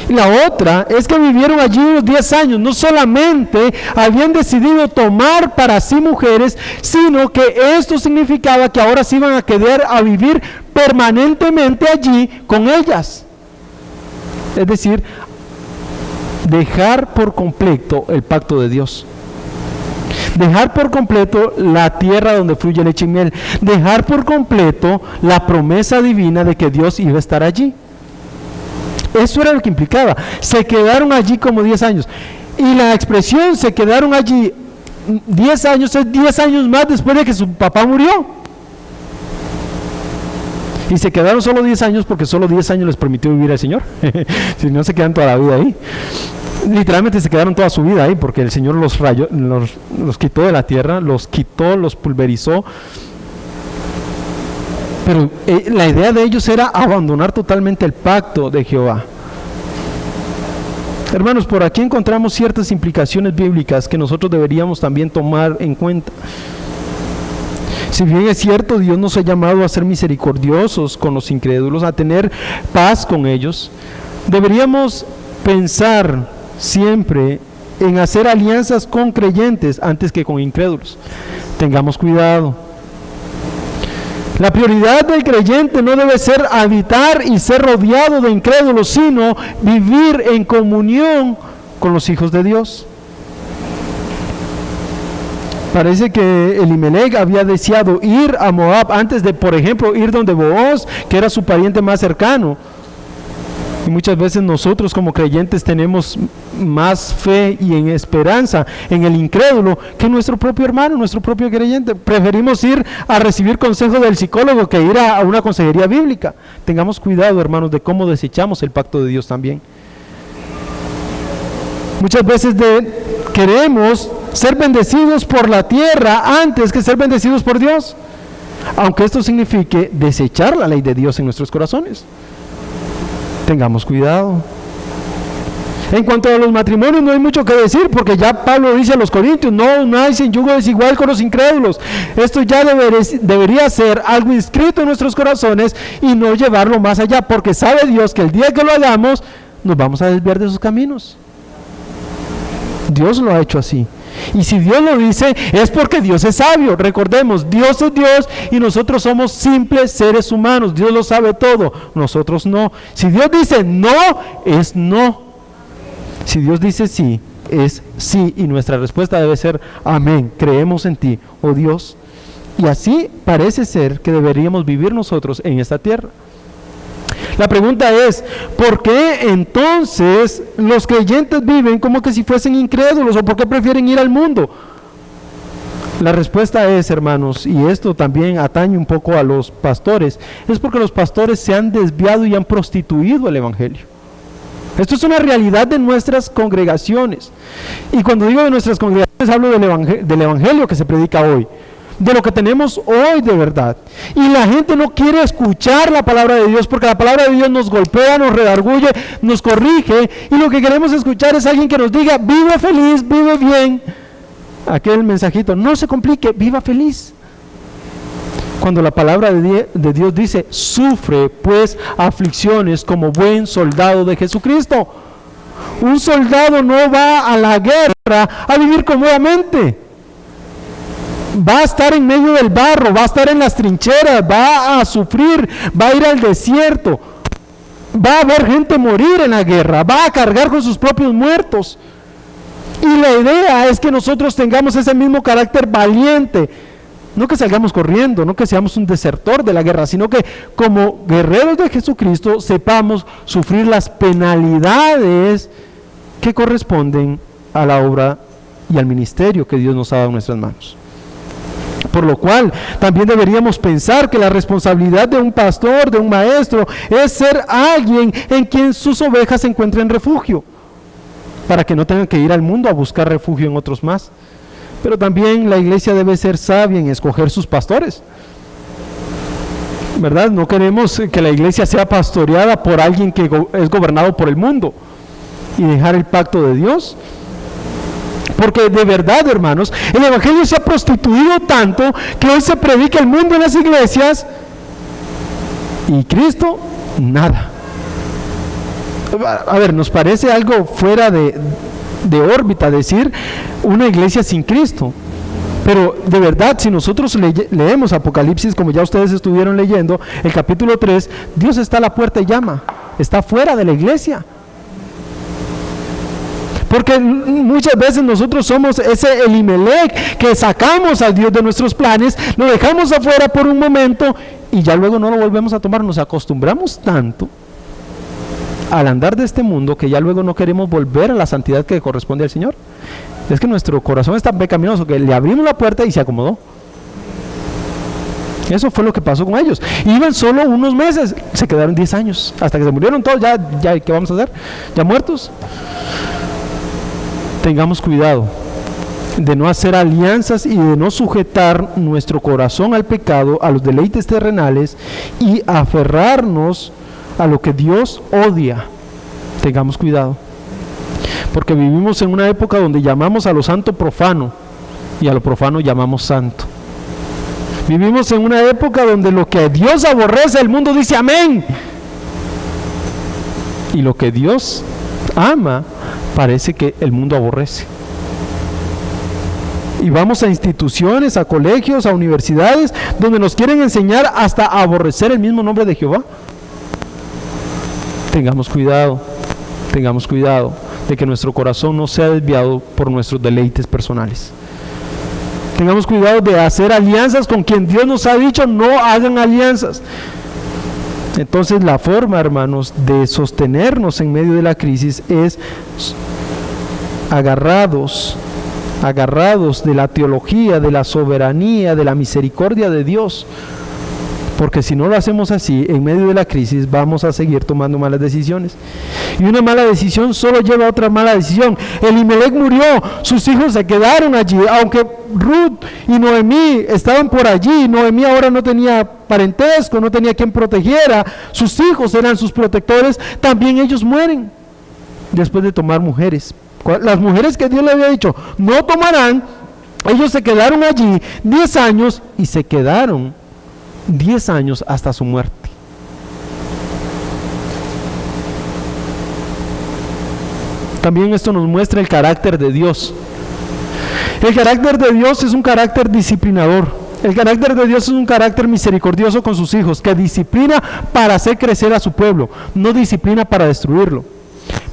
A: Y la otra es que vivieron allí unos 10 años. No solamente habían decidido tomar para sí mujeres, sino que esto significaba que ahora se iban a quedar a vivir permanentemente allí con ellas. Es decir, dejar por completo el pacto de Dios. Dejar por completo la tierra donde fluye leche y miel. Dejar por completo la promesa divina de que Dios iba a estar allí. Eso era lo que implicaba. Se quedaron allí como 10 años. Y la expresión se quedaron allí 10 años es 10 años más después de que su papá murió. Y se quedaron solo 10 años porque solo 10 años les permitió vivir al Señor. Si no, se quedan toda la vida ahí. Literalmente se quedaron toda su vida ahí porque el Señor los rayó, los quitó de la tierra, los pulverizó. Pero la idea de ellos era abandonar totalmente el pacto de Jehová. Hermanos, por aquí encontramos ciertas implicaciones bíblicas que nosotros deberíamos también tomar en cuenta. Si bien es cierto, Dios nos ha llamado a ser misericordiosos con los incrédulos, a tener paz con ellos, deberíamos pensar siempre en hacer alianzas con creyentes antes que con incrédulos. Tengamos cuidado. La prioridad del creyente no debe ser habitar y ser rodeado de incrédulos, sino vivir en comunión con los hijos de Dios. Parece que Elimelech había deseado ir a Moab antes de, por ejemplo, ir donde Booz, que era su pariente más cercano. Y muchas veces nosotros como creyentes tenemos más fe y en esperanza en el incrédulo que nuestro propio hermano, nuestro propio creyente. Preferimos ir a recibir consejo del psicólogo que ir a una consejería bíblica. Tengamos cuidado, hermanos, de cómo desechamos el pacto de Dios también. Muchas veces queremos ser bendecidos por la tierra antes que ser bendecidos por Dios, aunque esto signifique desechar la ley de Dios en nuestros corazones. Tengamos cuidado. En cuanto a los matrimonios no hay mucho que decir, porque ya Pablo dice a los corintios, no hay sin yugo desigual con los incrédulos. Esto ya debería ser algo inscrito en nuestros corazones y no llevarlo más allá, porque sabe Dios que el día que lo hagamos nos vamos a desviar de sus caminos. Dios lo ha hecho así. Y si Dios lo dice, es porque Dios es sabio. Recordemos, Dios es Dios y nosotros somos simples seres humanos. Dios lo sabe todo, nosotros no. Si Dios dice no, es no. Si Dios dice sí, es sí. Y nuestra respuesta debe ser amén. Creemos en ti, oh Dios. Y así parece ser que deberíamos vivir nosotros en esta tierra. La pregunta es, ¿por qué entonces los creyentes viven como que si fuesen incrédulos o por qué prefieren ir al mundo? La respuesta es, hermanos, y esto también atañe un poco a los pastores, es porque los pastores se han desviado y han prostituido el evangelio. Esto es una realidad de nuestras congregaciones. Y cuando digo de nuestras congregaciones hablo del evangelio que se predica hoy, de lo que tenemos hoy de verdad. Y la gente no quiere escuchar la palabra de Dios porque la palabra de Dios nos golpea, nos redarguye, nos corrige, y lo que queremos escuchar es alguien que nos diga, vive feliz, vive bien. Aquel mensajito, no se complique, viva feliz. Cuando la palabra de Dios dice, sufre pues aflicciones como buen soldado de Jesucristo. Un soldado no va a la guerra a vivir cómodamente. Va a estar en medio del barro, va a estar en las trincheras, va a sufrir, va a ir al desierto, va a ver gente morir en la guerra, va a cargar con sus propios muertos. Y la idea es que nosotros tengamos ese mismo carácter valiente, no que salgamos corriendo, no que seamos un desertor de la guerra, sino que como guerreros de Jesucristo sepamos sufrir las penalidades que corresponden a la obra y al ministerio que Dios nos ha dado en nuestras manos. Por lo cual, también deberíamos pensar que la responsabilidad de un pastor, de un maestro, es ser alguien en quien sus ovejas encuentren refugio, para que no tengan que ir al mundo a buscar refugio en otros más. Pero también la iglesia debe ser sabia en escoger sus pastores, ¿verdad? No queremos que la iglesia sea pastoreada por alguien que es gobernado por el mundo y dejar el pacto de Dios. Porque de verdad, hermanos, el evangelio se ha prostituido tanto que hoy se predica el mundo en las iglesias y Cristo, nada. A ver, nos parece algo fuera de órbita decir una iglesia sin Cristo. Pero de verdad, si nosotros leemos Apocalipsis, como ya ustedes estuvieron leyendo, el capítulo 3, Dios está a la puerta y llama, está fuera de la iglesia. Porque muchas veces nosotros somos ese Elimelec que sacamos al Dios de nuestros planes, lo dejamos afuera por un momento y ya luego no lo volvemos a tomar. Nos acostumbramos tanto al andar de este mundo que ya luego no queremos volver a la santidad que corresponde al Señor. Es que nuestro corazón es tan pecaminoso que le abrimos la puerta y se acomodó. Eso fue lo que pasó con ellos. Iban solo unos meses, se quedaron 10 años, hasta que se murieron todos. Ya ¿qué vamos a hacer? ¿Ya muertos? Tengamos cuidado de no hacer alianzas y de no sujetar nuestro corazón al pecado, a los deleites terrenales y aferrarnos a lo que Dios odia. Tengamos cuidado, porque vivimos en una época donde llamamos a lo santo profano y a lo profano llamamos santo. Vivimos en una época donde lo que Dios aborrece, el mundo dice amén, y lo que Dios ama, parece que el mundo aborrece. Y vamos a instituciones, a colegios, a universidades, donde nos quieren enseñar hasta a aborrecer el mismo nombre de Jehová. Tengamos cuidado de que nuestro corazón no sea desviado por nuestros deleites personales. Tengamos cuidado de hacer alianzas con quien Dios nos ha dicho no hagan alianzas. Entonces la forma, hermanos, de sostenernos en medio de la crisis es agarrados de la teología, de la soberanía, de la misericordia de Dios. Porque si no lo hacemos así, en medio de la crisis vamos a seguir tomando malas decisiones. Y una mala decisión solo lleva a otra mala decisión. Elimelec murió, sus hijos se quedaron allí, aunque Ruth y Noemí estaban por allí. Noemí ahora no tenía parentesco, no tenía quien protegiera, sus hijos eran sus protectores, también ellos mueren después de tomar mujeres. Las mujeres que Dios le había dicho no tomarán, ellos se quedaron allí 10 años y se quedaron 10 años hasta su muerte. También esto nos muestra el carácter de Dios. El carácter de Dios es un carácter disciplinador. El carácter de Dios es un carácter misericordioso con sus hijos, que disciplina para hacer crecer a su pueblo, no disciplina para destruirlo.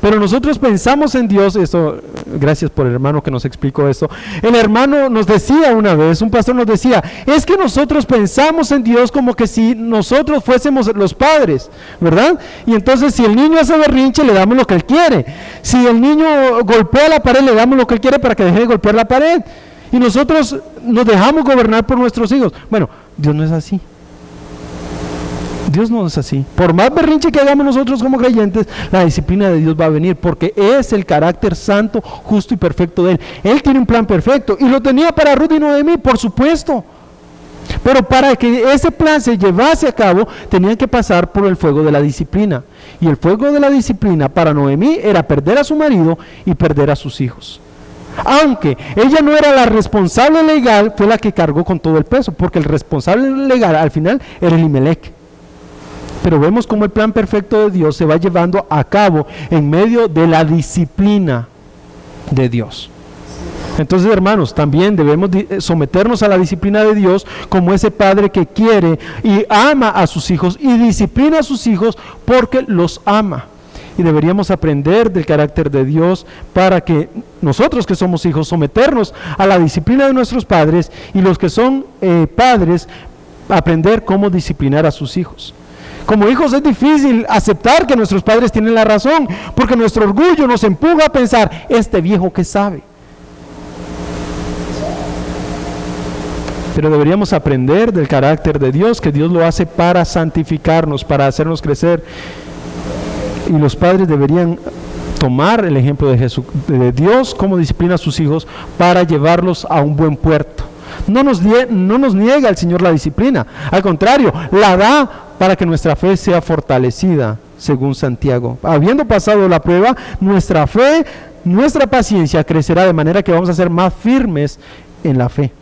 A: Pero nosotros pensamos en Dios, esto, gracias por el hermano que nos explicó esto. El hermano nos decía una vez, un pastor nos decía, es que nosotros pensamos en Dios como que si nosotros fuésemos los padres, ¿verdad? Y entonces si el niño hace berrinche, le damos lo que él quiere. Si el niño golpea la pared, le damos lo que él quiere para que deje de golpear la pared. Y nosotros nos dejamos gobernar por nuestros hijos. Bueno, Dios no es así. Dios no es así. Por más berrinche que hagamos nosotros como creyentes, la disciplina de Dios va a venir, porque es el carácter santo, justo y perfecto de Él. Él tiene un plan perfecto, y lo tenía para Ruth y Noemí, por supuesto. Pero para que ese plan se llevase a cabo, tenían que pasar por el fuego de la disciplina. Y el fuego de la disciplina para Noemí era perder a su marido y perder a sus hijos. Aunque ella no era la responsable legal, fue la que cargó con todo el peso, porque el responsable legal al final era Elimelec. Pero vemos cómo el plan perfecto de Dios se va llevando a cabo en medio de la disciplina de Dios. Entonces, hermanos, también debemos someternos a la disciplina de Dios como ese padre que quiere y ama a sus hijos y disciplina a sus hijos porque los ama. Y deberíamos aprender del carácter de Dios para que nosotros que somos hijos someternos a la disciplina de nuestros padres, y los que son padres aprender cómo disciplinar a sus hijos. Como hijos es difícil aceptar que nuestros padres tienen la razón, porque nuestro orgullo nos empuja a pensar, este viejo que sabe. Pero deberíamos aprender del carácter de Dios, que Dios lo hace para santificarnos, para hacernos crecer. Y los padres deberían tomar el ejemplo de Dios, cómo disciplina a sus hijos, para llevarlos a un buen puerto. No nos niega el Señor la disciplina, al contrario, la da para que nuestra fe sea fortalecida, según Santiago. Habiendo pasado la prueba, nuestra fe nuestra paciencia crecerá de manera que vamos a ser más firmes en la fe.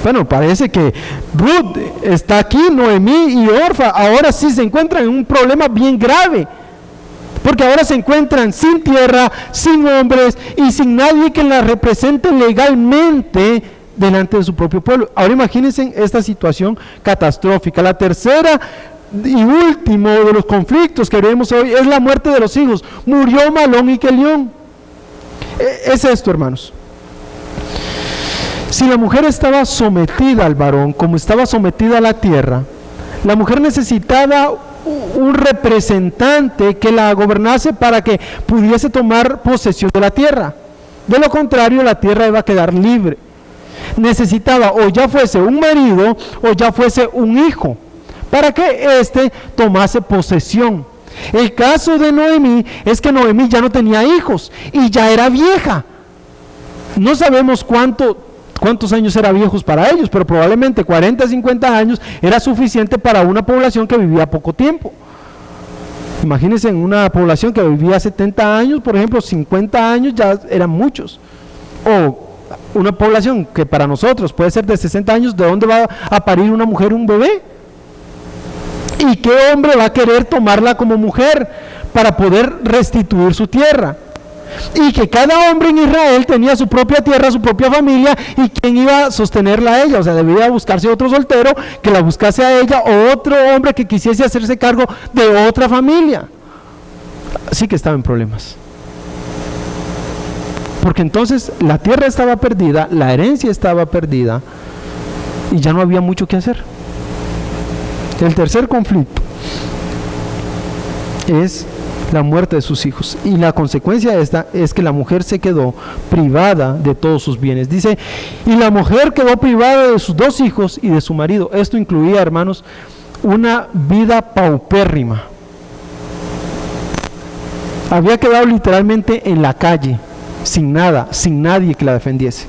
A: Bueno, parece que Ruth está aquí, Noemí y Orfa, ahora sí se encuentran en un problema bien grave, porque ahora se encuentran sin tierra, sin hombres y sin nadie que la represente legalmente delante de su propio pueblo. Ahora imagínense esta situación catastrófica. La tercera y último de los conflictos que vemos hoy es la muerte de los hijos. Murió Malón y Kelión. Es esto, hermanos. Si la mujer estaba sometida al varón, como estaba sometida a la tierra, la mujer necesitaba un representante que la gobernase para que pudiese tomar posesión de la tierra. De lo contrario, la tierra iba a quedar libre. Necesitaba o ya fuese un marido o ya fuese un hijo para que éste tomase posesión. El caso de Noemí es que Noemí ya no tenía hijos y ya era vieja. No sabemos cuántos años eran viejos para ellos, pero probablemente 40, 50 años era suficiente para una población que vivía poco tiempo. Imagínense, en una población que vivía 70 años, por ejemplo, 50 años ya eran muchos. O una población que para nosotros puede ser de 60 años, ¿de dónde va a parir una mujer un bebé? ¿Y qué hombre va a querer tomarla como mujer para poder restituir su tierra? Y que cada hombre en Israel tenía su propia tierra, su propia familia, y quién iba a sostenerla a ella. O sea, debía buscarse otro soltero que la buscase a ella, o otro hombre que quisiese hacerse cargo de otra familia. Así que estaba en problemas, porque entonces la tierra estaba perdida, la herencia estaba perdida y ya no había mucho que hacer. El tercer conflicto es la muerte de sus hijos, y la consecuencia de esta es que la mujer se quedó privada de todos sus bienes. Dice, y la mujer quedó privada de sus 2 hijos y de su marido. Esto incluía, hermanos, una vida paupérrima. Había quedado literalmente en la calle, sin nada, sin nadie que la defendiese.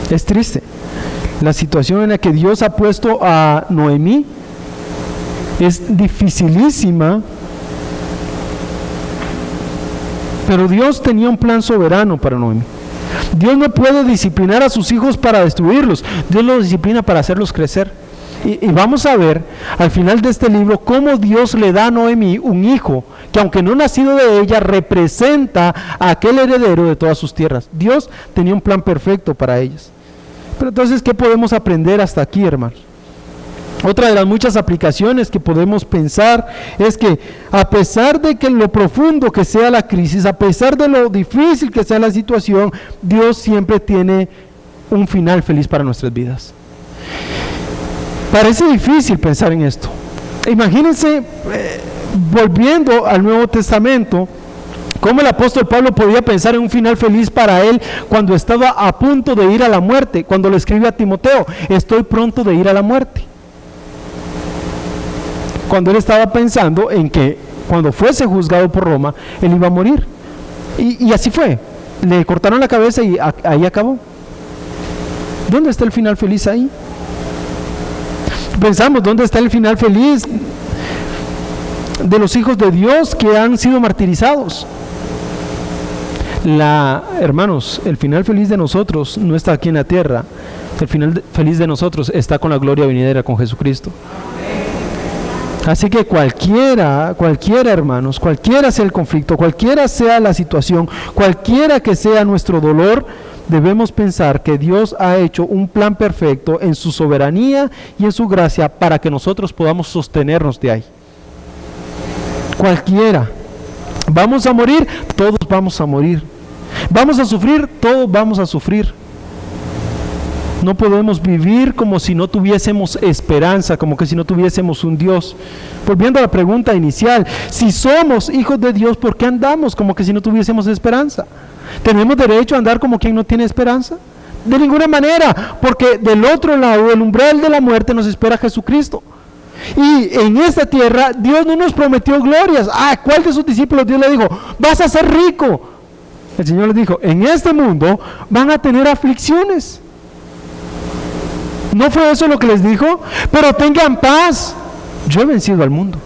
A: Es triste la situación en la que Dios ha puesto a Noemí. Es dificilísima, pero Dios tenía un plan soberano para Noemí. Dios no puede disciplinar a sus hijos para destruirlos, Dios los disciplina para hacerlos crecer. Y vamos a ver al final de este libro cómo Dios le da a Noemí un hijo que, aunque no nacido de ella, representa a aquel heredero de todas sus tierras. Dios tenía un plan perfecto para ellas. Pero entonces, ¿qué podemos aprender hasta aquí, hermanos? Otra de las muchas aplicaciones que podemos pensar es que, a pesar de que lo profundo que sea la crisis, a pesar de lo difícil que sea la situación, Dios siempre tiene un final feliz para nuestras vidas. Parece difícil pensar en esto. Imagínense, volviendo al Nuevo Testamento, cómo el apóstol Pablo podía pensar en un final feliz para él cuando estaba a punto de ir a la muerte, cuando le escribe a Timoteo, estoy pronto de ir a la muerte. Cuando él estaba pensando en que cuando fuese juzgado por Roma, él iba a morir. Y así fue. Le cortaron la cabeza y ahí acabó. ¿Dónde está el final feliz ahí? Pensamos, ¿dónde está el final feliz de los hijos de Dios que han sido martirizados? Hermanos, el final feliz de nosotros no está aquí en la tierra. El final feliz de nosotros está con la gloria venidera, con Jesucristo. Así que cualquiera, hermanos, cualquiera sea el conflicto, cualquiera sea la situación, cualquiera que sea nuestro dolor, debemos pensar que Dios ha hecho un plan perfecto en su soberanía y en su gracia para que nosotros podamos sostenernos de ahí. Cualquiera. Vamos a morir, todos vamos a morir. Vamos a sufrir, todos vamos a sufrir. No podemos vivir como si no tuviésemos esperanza, como que si no tuviésemos un Dios. Volviendo a la pregunta inicial, si somos hijos de Dios, ¿por qué andamos como que si no tuviésemos esperanza? ¿Tenemos derecho a andar como quien no tiene esperanza? De ninguna manera, porque del otro lado, del umbral de la muerte, nos espera Jesucristo. Y en esta tierra, Dios no nos prometió glorias. ¿Cuál de sus discípulos Dios le dijo? Vas a ser rico. El Señor les dijo, en este mundo van a tener aflicciones. ¿No fue eso lo que les dijo? Pero tengan paz, yo he vencido al mundo.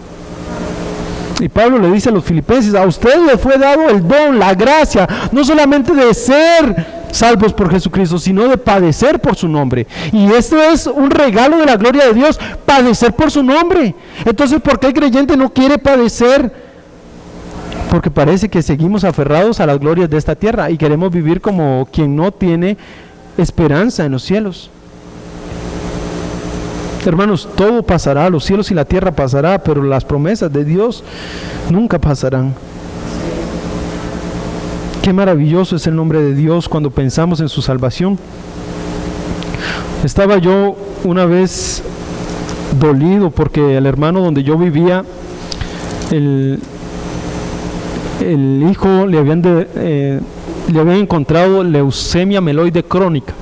A: Y Pablo le dice a los filipenses, a ustedes les fue dado el don, la gracia, no solamente de ser salvos por Jesucristo, sino de padecer por su nombre. Y esto es un regalo de la gloria de Dios, padecer por su nombre. Entonces, ¿por qué el creyente no quiere padecer? Porque parece que seguimos aferrados a las glorias de esta tierra y queremos vivir como quien no tiene esperanza en los cielos. Hermanos, todo pasará, los cielos y la tierra pasará, pero las promesas de Dios nunca pasarán. Qué maravilloso es el nombre de Dios cuando pensamos en su salvación. Estaba yo una vez dolido porque el hermano donde yo vivía, el hijo le habían encontrado leucemia mieloide crónica.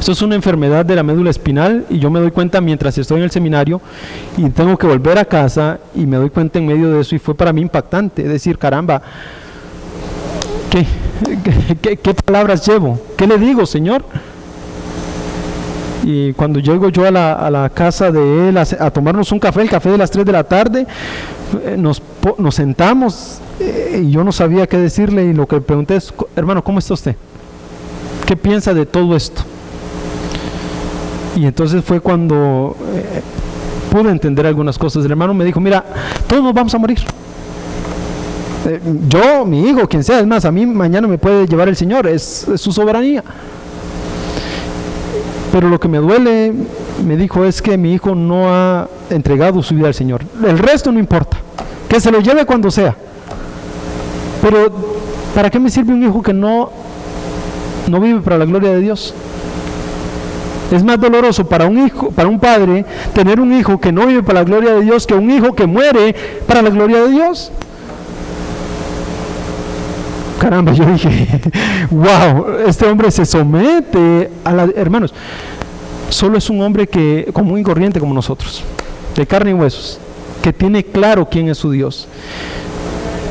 A: Esto es una enfermedad de la médula espinal y yo me doy cuenta mientras estoy en el seminario y tengo que volver a casa y me doy cuenta en medio de eso y fue para mí impactante, es decir, caramba, ¿qué palabras llevo? ¿Qué le digo, Señor? Y cuando llego yo a la casa de él a tomarnos un café, el café de las 3 de la tarde, nos sentamos y yo no sabía qué decirle y lo que le pregunté es, hermano, ¿cómo está usted? ¿Qué piensa de todo esto? Y entonces fue cuando pude entender algunas cosas. El hermano me dijo, mira, todos nos vamos a morir. Yo, mi hijo, quien sea, es más, a mí mañana me puede llevar el Señor, es su soberanía. Pero lo que me duele, me dijo, es que mi hijo no ha entregado su vida al Señor. El resto no importa, que se lo lleve cuando sea. Pero, ¿para qué me sirve un hijo que no vive para la gloria de Dios? Es más doloroso para un hijo, para un padre, tener un hijo que no vive para la gloria de Dios que un hijo que muere para la gloria de Dios. Caramba, yo dije, wow, este hombre se somete a la... Hermanos, solo es un hombre común y corriente como nosotros, de carne y huesos, que tiene claro quién es su Dios.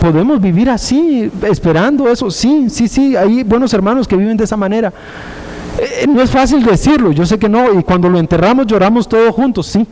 A: ¿Podemos vivir así, esperando eso? Sí, hay buenos hermanos que viven de esa manera. No es fácil decirlo, yo sé que no, y cuando lo enterramos lloramos todos juntos, sí.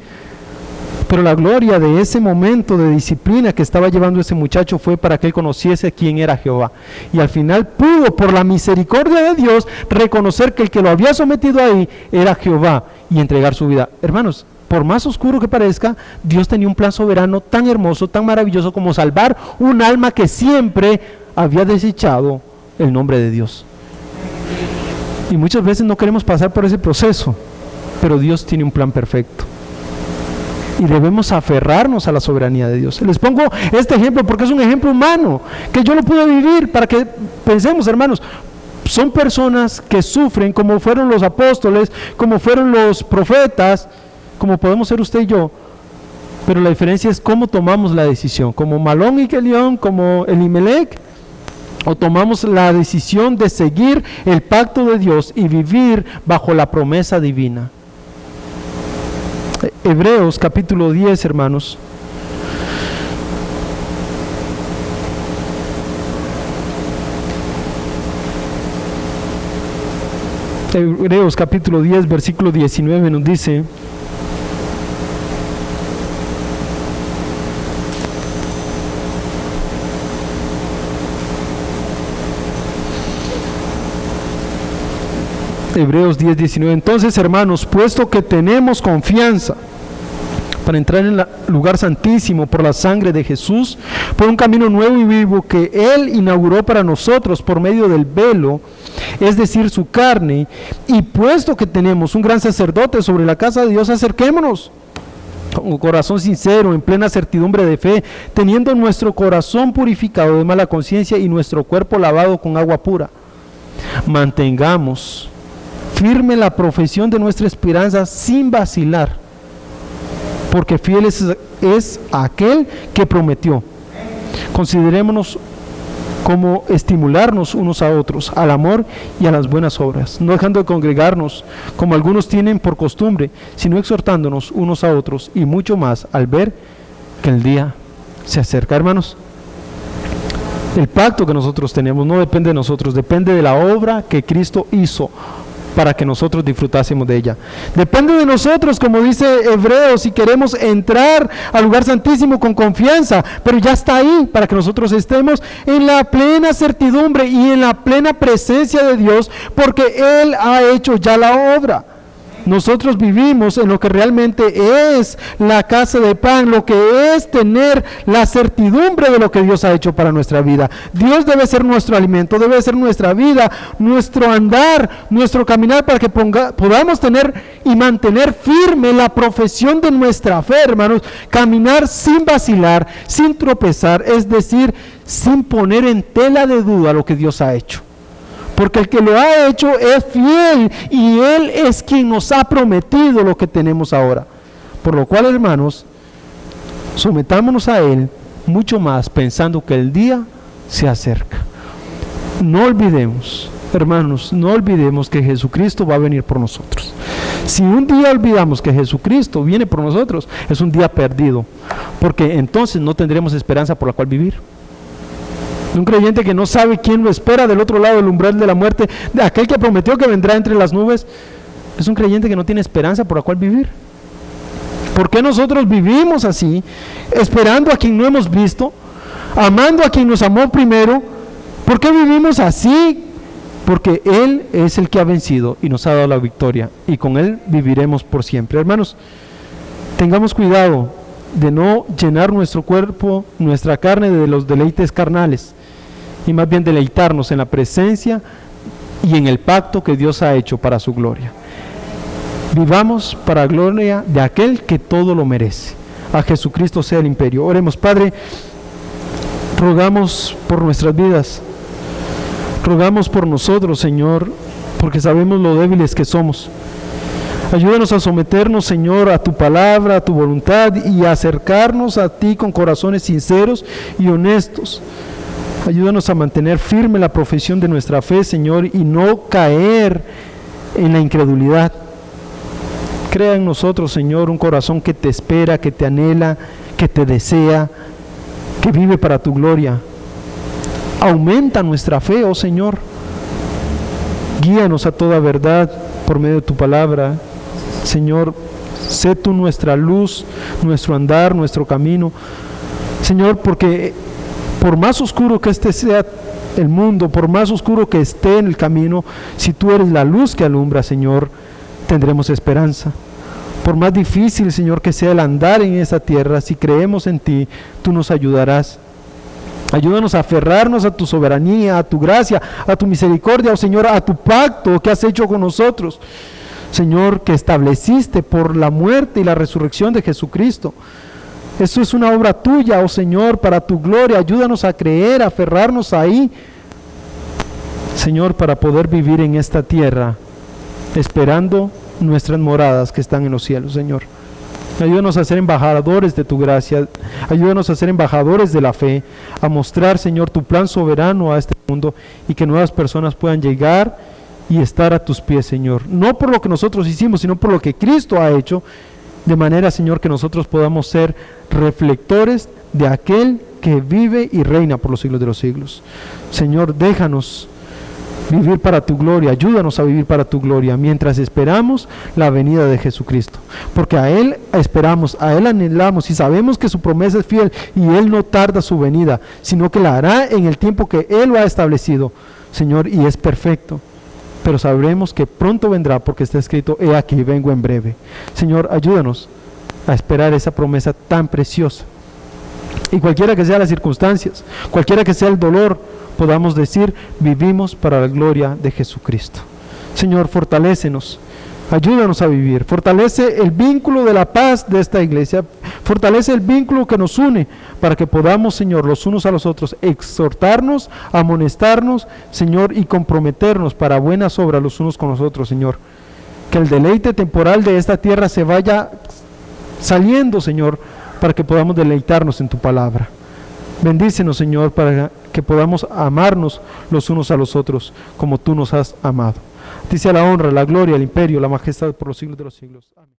A: Pero la gloria de ese momento de disciplina que estaba llevando ese muchacho fue para que él conociese quién era Jehová. Y al final pudo, por la misericordia de Dios, reconocer que el que lo había sometido ahí era Jehová y entregar su vida. Hermanos, por más oscuro que parezca, Dios tenía un plan soberano tan hermoso, tan maravilloso como salvar un alma que siempre había desechado el nombre de Dios. Y muchas veces no queremos pasar por ese proceso, pero Dios tiene un plan perfecto. Y debemos aferrarnos a la soberanía de Dios. Les pongo este ejemplo porque es un ejemplo humano, que yo lo pude vivir, para que pensemos, hermanos. Son personas que sufren como fueron los apóstoles, como fueron los profetas, como podemos ser usted y yo. Pero la diferencia es cómo tomamos la decisión, como Malón y Kelión, como Elimelech, o tomamos la decisión de seguir el pacto de Dios y vivir bajo la promesa divina. Hebreos capítulo 10, hermanos. Hebreos capítulo 10, versículo 19 nos dice: Hebreos 10, 19. Entonces, hermanos, puesto que tenemos confianza para entrar en el lugar santísimo por la sangre de Jesús, por un camino nuevo y vivo que Él inauguró para nosotros por medio del velo, es decir, su carne, y puesto que tenemos un gran sacerdote sobre la casa de Dios, acerquémonos con corazón sincero, en plena certidumbre de fe, teniendo nuestro corazón purificado de mala conciencia y nuestro cuerpo lavado con agua pura. Mantengamos firme la profesión de nuestra esperanza sin vacilar, porque fiel es aquel que prometió. Considerémonos como estimularnos unos a otros al amor y a las buenas obras, no dejando de congregarnos como algunos tienen por costumbre, sino exhortándonos unos a otros, y mucho más al ver que el día se acerca. Hermanos, el pacto que nosotros tenemos no depende de nosotros, depende de la obra que Cristo hizo para que nosotros disfrutásemos de ella. Depende de nosotros, como dice Hebreos, si queremos entrar al lugar santísimo con confianza, pero ya está ahí para que nosotros estemos en la plena certidumbre y en la plena presencia de Dios, porque Él ha hecho ya la obra. Nosotros vivimos en lo que realmente es la casa de pan, lo que es tener la certidumbre de lo que Dios ha hecho para nuestra vida. Dios debe ser nuestro alimento, debe ser nuestra vida, nuestro andar, nuestro caminar, para que podamos tener y mantener firme la profesión de nuestra fe, hermanos. Caminar sin vacilar, sin tropezar, es decir, sin poner en tela de duda lo que Dios ha hecho. Porque el que lo ha hecho es fiel y Él es quien nos ha prometido lo que tenemos ahora. Por lo cual, hermanos, sometámonos a Él mucho más, pensando que el día se acerca. No olvidemos, hermanos, no olvidemos que Jesucristo va a venir por nosotros. Si un día olvidamos que Jesucristo viene por nosotros, es un día perdido, porque entonces no tendremos esperanza por la cual vivir. Un creyente que no sabe quién lo espera del otro lado del umbral de la muerte, de aquel que prometió que vendrá entre las nubes, es un creyente que no tiene esperanza por la cual vivir. ¿Por qué nosotros vivimos así, esperando a quien no hemos visto, amando a quien nos amó primero? ¿Por qué vivimos así? Porque Él es el que ha vencido y nos ha dado la victoria, y con Él viviremos por siempre. Hermanos, tengamos cuidado de no llenar nuestro cuerpo, nuestra carne, de los deleites carnales, y más bien deleitarnos en la presencia y en el pacto que Dios ha hecho para su gloria. Vivamos para la gloria de aquel que todo lo merece. A Jesucristo sea el imperio. Oremos. Padre, rogamos por nuestras vidas, rogamos por nosotros, Señor, porque sabemos lo débiles que somos. Ayúdanos a someternos, Señor, a tu palabra, a tu voluntad, y a acercarnos a ti con corazones sinceros y honestos. Ayúdanos a mantener firme la profesión de nuestra fe, Señor, y no caer en la incredulidad. Crea en nosotros, Señor, un corazón que te espera, que te anhela, que te desea, que vive para tu gloria. Aumenta nuestra fe, oh Señor. Guíanos a toda verdad por medio de tu palabra. Señor, sé tú nuestra luz, nuestro andar, nuestro camino. Señor, porque por más oscuro que este sea el mundo, por más oscuro que esté en el camino, si tú eres la luz que alumbra, Señor, tendremos esperanza. Por más difícil, Señor, que sea el andar en esta tierra, si creemos en ti, tú nos ayudarás. Ayúdanos a aferrarnos a tu soberanía, a tu gracia, a tu misericordia, oh Señor, a tu pacto que has hecho con nosotros, Señor, que estableciste por la muerte y la resurrección de Jesucristo. Eso es una obra tuya, oh Señor, para tu gloria. Ayúdanos a creer, a aferrarnos ahí, Señor, para poder vivir en esta tierra, esperando nuestras moradas que están en los cielos, Señor. Ayúdanos a ser embajadores de tu gracia, ayúdanos a ser embajadores de la fe, a mostrar, Señor, tu plan soberano a este mundo, y que nuevas personas puedan llegar y estar a tus pies, Señor. No por lo que nosotros hicimos, sino por lo que Cristo ha hecho, de manera, Señor, que nosotros podamos ser reflectores de aquel que vive y reina por los siglos de los siglos. Señor, déjanos vivir para tu gloria, ayúdanos a vivir para tu gloria, mientras esperamos la venida de Jesucristo, porque a Él esperamos, a Él anhelamos, y sabemos que su promesa es fiel, y Él no tarda su venida, sino que la hará en el tiempo que Él lo ha establecido, Señor, y es perfecto. Pero sabremos que pronto vendrá, porque está escrito: he aquí, vengo en breve. Señor, ayúdanos a esperar esa promesa tan preciosa, y cualquiera que sean las circunstancias, cualquiera que sea el dolor, podamos decir: vivimos para la gloria de Jesucristo. Señor, fortalécenos, ayúdanos a vivir, fortalece el vínculo de la paz de esta iglesia, fortalece el vínculo que nos une, para que podamos, Señor, los unos a los otros, exhortarnos, amonestarnos, Señor, y comprometernos para buenas obras los unos con los otros, Señor. Que el deleite temporal de esta tierra se vaya saliendo, Señor, para que podamos deleitarnos en tu palabra. Bendícenos, Señor, para que podamos amarnos los unos a los otros como tú nos has amado. A ti sea la honra, la gloria, el imperio, la majestad por los siglos de los siglos. Amén.